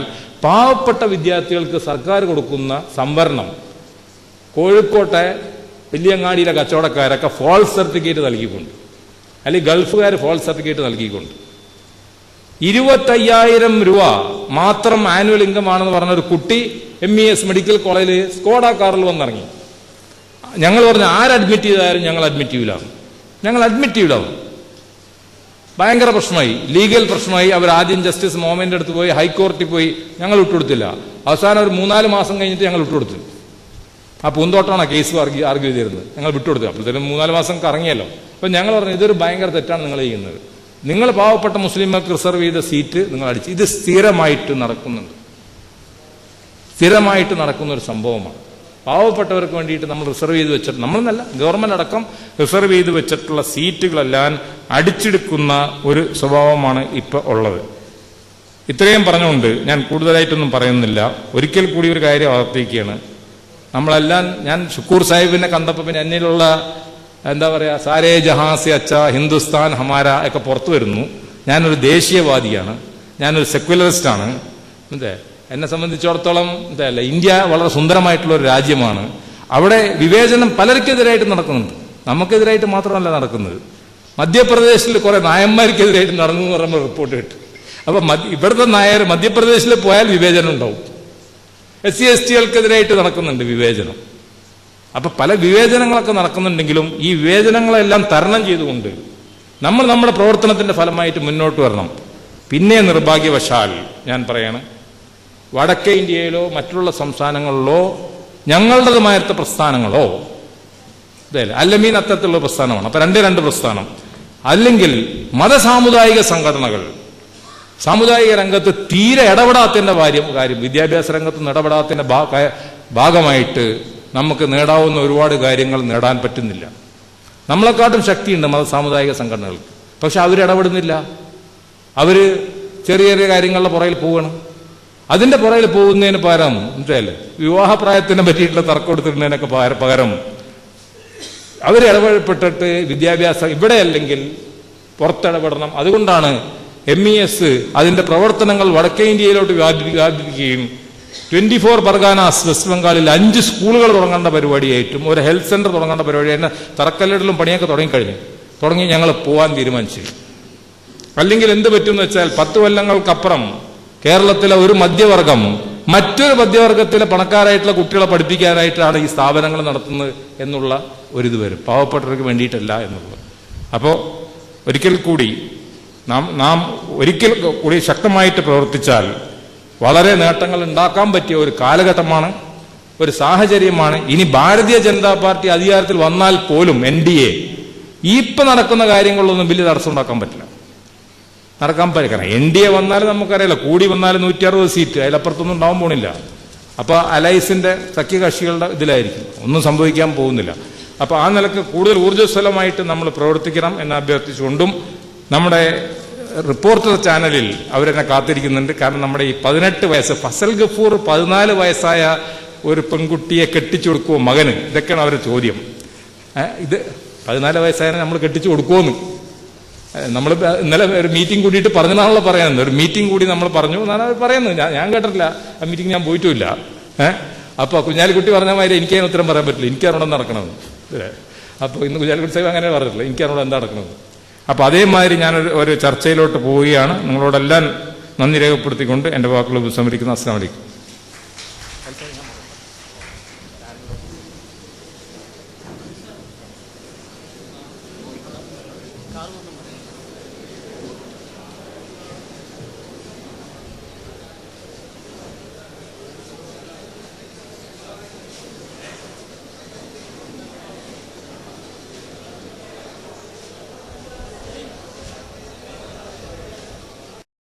പാവപ്പെട്ട വിദ്യാർത്ഥികൾക്ക് സർക്കാർ കൊടുക്കുന്ന സംവരണം കോഴിക്കോട്ടെ വലിയങ്ങാടിയിലെ കച്ചവടക്കാരൊക്കെ ഫോൾസ് സർട്ടിഫിക്കറ്റ് നൽകിക്കൊണ്ട്, അല്ലെങ്കിൽ ഗൾഫുകാർ ഫോൾസ് സർട്ടിഫിക്കറ്റ് നൽകിക്കൊണ്ട് 25,000 രൂപ മാത്രം ആനുവൽ ഇൻകം ആണെന്ന് പറഞ്ഞ ഒരു കുട്ടി MES മെഡിക്കൽ കോളേജിൽ സ്കോഡ കാറിൽ വന്നിറങ്ങി. ഞങ്ങൾ പറഞ്ഞു അഡ്മിറ്റ് ചെയ്താലും ഞങ്ങൾ അഡ്മിറ്റ് ചെയ്യില്ല. ഭയങ്കര പ്രശ്നമായി, ലീഗൽ പ്രശ്നമായി. അവർ ആദ്യം ജസ്റ്റിസ് മോഹമ്മദിന്റെ അടുത്ത് പോയി, ഹൈക്കോടതിയിൽ പോയി, ഞങ്ങൾ വിട്ടുകൊടുത്തില്ല. അവസാനം ഒരു 3-4 മാസം കഴിഞ്ഞിട്ട് ഞങ്ങൾ വിട്ടുകൊടുത്തു. ആ പൂന്തോട്ടമാണ് കേസ് ആർഗ്യൂ ചെയ്തിരുന്നത്, ഞങ്ങൾ വിട്ടുകൊടുത്തു. അപ്പോഴത്തേനും 3-4 മാസം കറങ്ങിയല്ലോ. അപ്പം ഞങ്ങൾ പറഞ്ഞു ഇതൊരു ഭയങ്കര തെറ്റാണ് നിങ്ങൾ ചെയ്യുന്നത്. നിങ്ങൾ പാവപ്പെട്ട മുസ്ലിംകൾക്ക് റിസർവ് ചെയ്ത സീറ്റ് നിങ്ങൾ അടിച്ച്, ഇത് സ്ഥിരമായിട്ട് നടക്കുന്ന ഒരു സംഭവമാണ്. പാവപ്പെട്ടവർക്ക് വേണ്ടിയിട്ട് നമ്മൾ റിസർവ് ചെയ്ത് വെച്ചിട്ട്, നമ്മളെന്നല്ല ഗവൺമെന്റ് അടക്കം റിസർവ് ചെയ്ത് വെച്ചിട്ടുള്ള സീറ്റുകളെല്ലാം അടിച്ചെടുക്കുന്ന ഒരു സ്വഭാവമാണ് ഇപ്പൊ ഉള്ളത്. ഇത്രയും പറഞ്ഞുകൊണ്ട് ഞാൻ കൂടുതലായിട്ടൊന്നും പറയുന്നില്ല. ഒരിക്കൽ കൂടി ഒരു കാര്യം ആവർത്തിക്കുകയാണ്. നമ്മളെല്ലാം, ഞാൻ ഷുക്കൂർ സാഹിബിനെ കണ്ടപ്പോൾ പിന്നെ എന്നിലുള്ള എന്താ പറയുക, സാരേ ജഹാസെ അച്ച ഹിന്ദുസ്ഥാൻ ഹമാര ഒക്കെ പുറത്തു വരുന്നു. ഞാനൊരു ദേശീയവാദിയാണ്, ഞാനൊരു സെക്യുലറിസ്റ്റാണ്. എന്നെ സംബന്ധിച്ചിടത്തോളം എന്തല്ല, ഇന്ത്യ വളരെ സുന്ദരമായിട്ടുള്ള ഒരു രാജ്യമാണ്. അവിടെ വിവേചനം പലർക്കെതിരായിട്ട് നടക്കുന്നുണ്ട്, നമുക്കെതിരായിട്ട് മാത്രമല്ല നടക്കുന്നത്. മധ്യപ്രദേശിൽ കുറെ നായന്മാർക്കെതിരായിട്ട് നടന്നു എന്ന് പറയുമ്പോൾ റിപ്പോർട്ട് കിട്ടും. അപ്പൊ ഇവിടുത്തെ നായർ മധ്യപ്രദേശിൽ പോയാൽ വിവേചനം ഉണ്ടാവും. SC/ST കൾക്കെതിരായിട്ട് നടക്കുന്നുണ്ട് വിവേചനം. അപ്പൊ പല വിവേചനങ്ങളൊക്കെ നടക്കുന്നുണ്ടെങ്കിലും ഈ വിവേചനങ്ങളെല്ലാം തരണം ചെയ്തുകൊണ്ട് നമ്മൾ നമ്മുടെ പ്രവർത്തനത്തിന്റെ ഫലമായിട്ട് മുന്നോട്ട് വരണം. പിന്നെ നിർഭാഗ്യവശാൽ ഞാൻ പറയാണ്, വടക്കേ ഇന്ത്യയിലോ മറ്റുള്ള സംസ്ഥാനങ്ങളിലോ ഞങ്ങളുടേതുമായിരുത്ത പ്രസ്ഥാനങ്ങളോ അല്ലമീൻ അത്തരത്തിലുള്ള പ്രസ്ഥാനമാണ്. അപ്പൊ രണ്ട് പ്രസ്ഥാനം, അല്ലെങ്കിൽ മതസാമുദായിക സംഘടനകൾ സാമുദായിക രംഗത്ത് തീരെ ഇടപെടാത്തതിന്റെ കാര്യം വിദ്യാഭ്യാസ രംഗത്ത് ഇടപെടാത്തതിന്റെ ഭാഗമായിട്ട് നമുക്ക് നേടാവുന്ന ഒരുപാട് കാര്യങ്ങൾ നേടാൻ പറ്റുന്നില്ല. നമ്മളെക്കാട്ടും ശക്തിയുണ്ട് മതസാമുദായിക സംഘടനകൾക്ക്, പക്ഷെ അവരിടപെടുന്നില്ല. അവര് ചെറിയ ചെറിയ കാര്യങ്ങളുടെ പുറകിൽ പോവുകയാണ്. അതിന്റെ പുറകിൽ പോകുന്നതിന് പകരം വിവാഹപ്രായത്തിനെ പറ്റിയിട്ടുള്ള തർക്കം എടുത്തിരുന്നതിനൊക്കെ പകരം അവരിടപെട്ടിട്ട് വിദ്യാഭ്യാസം ഇവിടെ അല്ലെങ്കിൽ പുറത്തിടപെടണം. അതുകൊണ്ടാണ് MES അതിന്റെ പ്രവർത്തനങ്ങൾ വടക്കേ ഇന്ത്യയിലോട്ട് വ്യാപിപ്പിക്കുകയും 24 പർഗാനാസ് വെസ്റ്റ് ബംഗാളിൽ 5 സ്കൂളുകൾ തുടങ്ങേണ്ട പരിപാടിയായിട്ടും ഒരു ഹെൽത്ത് സെന്റർ തുടങ്ങേണ്ട പരിപാടിയായിട്ട് തറക്കല്ലിടലും പണിയൊക്കെ തുടങ്ങി ഞങ്ങൾ പോകാൻ തീരുമാനിച്ചു. അല്ലെങ്കിൽ എന്ത് പറ്റുമെന്ന് വെച്ചാൽ 10 കൊല്ലങ്ങൾക്കപ്പുറം കേരളത്തിലെ ഒരു മധ്യവർഗം മറ്റൊരു മധ്യവർഗത്തിലെ പണക്കാരായിട്ടുള്ള കുട്ടികളെ പഠിപ്പിക്കാനായിട്ടാണ് ഈ സ്ഥാപനങ്ങൾ നടത്തുന്നത് എന്നുള്ള ഒരിത് വരും, പാവപ്പെട്ടവർക്ക് വേണ്ടിയിട്ടല്ല എന്നുള്ളത്. അപ്പോൾ ഒരിക്കൽ കൂടി നാം ശക്തമായിട്ട് പ്രവർത്തിച്ചാൽ വളരെ നേട്ടങ്ങൾ ഉണ്ടാക്കാൻ പറ്റിയ ഒരു കാലഘട്ടമാണ്, ഒരു സാഹചര്യമാണ്. ഇനി ഭാരതീയ ജനതാ പാർട്ടി അധികാരത്തിൽ വന്നാൽ പോലും NDA ഇപ്പൊ നടക്കുന്ന കാര്യങ്ങളിലൊന്നും വലിയ തടസ്സം ഉണ്ടാക്കാൻ പറ്റില്ല. കാരണം NDA വന്നാലും നമുക്കറിയാലോ, കൂടി വന്നാലും 160 സീറ്റ്, അതിലപ്പുറത്തൊന്നും ഉണ്ടാവാൻ പോണില്ല. അപ്പൊ അലയൻസിന്റെ സഖ്യകക്ഷികളുടെ ഇതിലായിരിക്കും, ഒന്നും സംഭവിക്കാൻ പോകുന്നില്ല. അപ്പൊ ആ നിലക്ക് കൂടുതൽ ഊർജ്ജസ്വലമായിട്ട് നമ്മൾ പ്രവർത്തിക്കണം എന്ന് അഭ്യർത്ഥിച്ചുകൊണ്ടും, നമ്മുടെ റിപ്പോർട്ടർ ചാനലിൽ അവരെന്നെ കാത്തിരിക്കുന്നുണ്ട്. കാരണം നമ്മുടെ ഈ 18 വയസ്സ് ഫസൽ ഗഫൂർ 14 വയസ്സായ ഒരു പെൺകുട്ടിയെ കെട്ടിച്ചു കൊടുക്കുമോ മകന്, ഇതൊക്കെയാണ് അവരുടെ ചോദ്യം. ഇത് 14 വയസ്സായ നമ്മൾ കെട്ടിച്ചു കൊടുക്കുമോന്ന് നമ്മൾ ഇന്നലെ ഒരു മീറ്റിംഗ് കൂടിയിട്ട് പറഞ്ഞതാണല്ലോ പറയുന്നത്. ഒരു മീറ്റിംഗ് കൂടി നമ്മൾ പറഞ്ഞു എന്നാണ് അവർ പറയുന്നത്. ഞാൻ കേട്ടിട്ടില്ല, ആ മീറ്റിംഗ് ഞാൻ പോയിട്ടുമില്ല. അപ്പൊ കുഞ്ഞാലിക്കുട്ടി പറഞ്ഞ മാതിരി എനിക്ക് അതിന് ഉത്തരം പറയാൻ പറ്റില്ല, എനിക്കറിയണം നടക്കണമെന്ന്. അപ്പൊ ഇന്ന് കുഞ്ഞാലിക്കുട്ടി സാഹിബ് അങ്ങനെ പറഞ്ഞിട്ടില്ല, എനിക്കറിയണം എന്താ നടക്കണമെന്ന്. അപ്പോൾ അതേമാതിരി ഞാൻ ഒരു ചർച്ചയിലോട്ട് പോവുകയാണ്. നിങ്ങളോടെല്ലാം നന്ദി രേഖപ്പെടുത്തിക്കൊണ്ട് എൻ്റെ വാക്കുകൾ ഉപസംഹരിക്കുന്നു. അസ്സലാമു അലൈക്കും.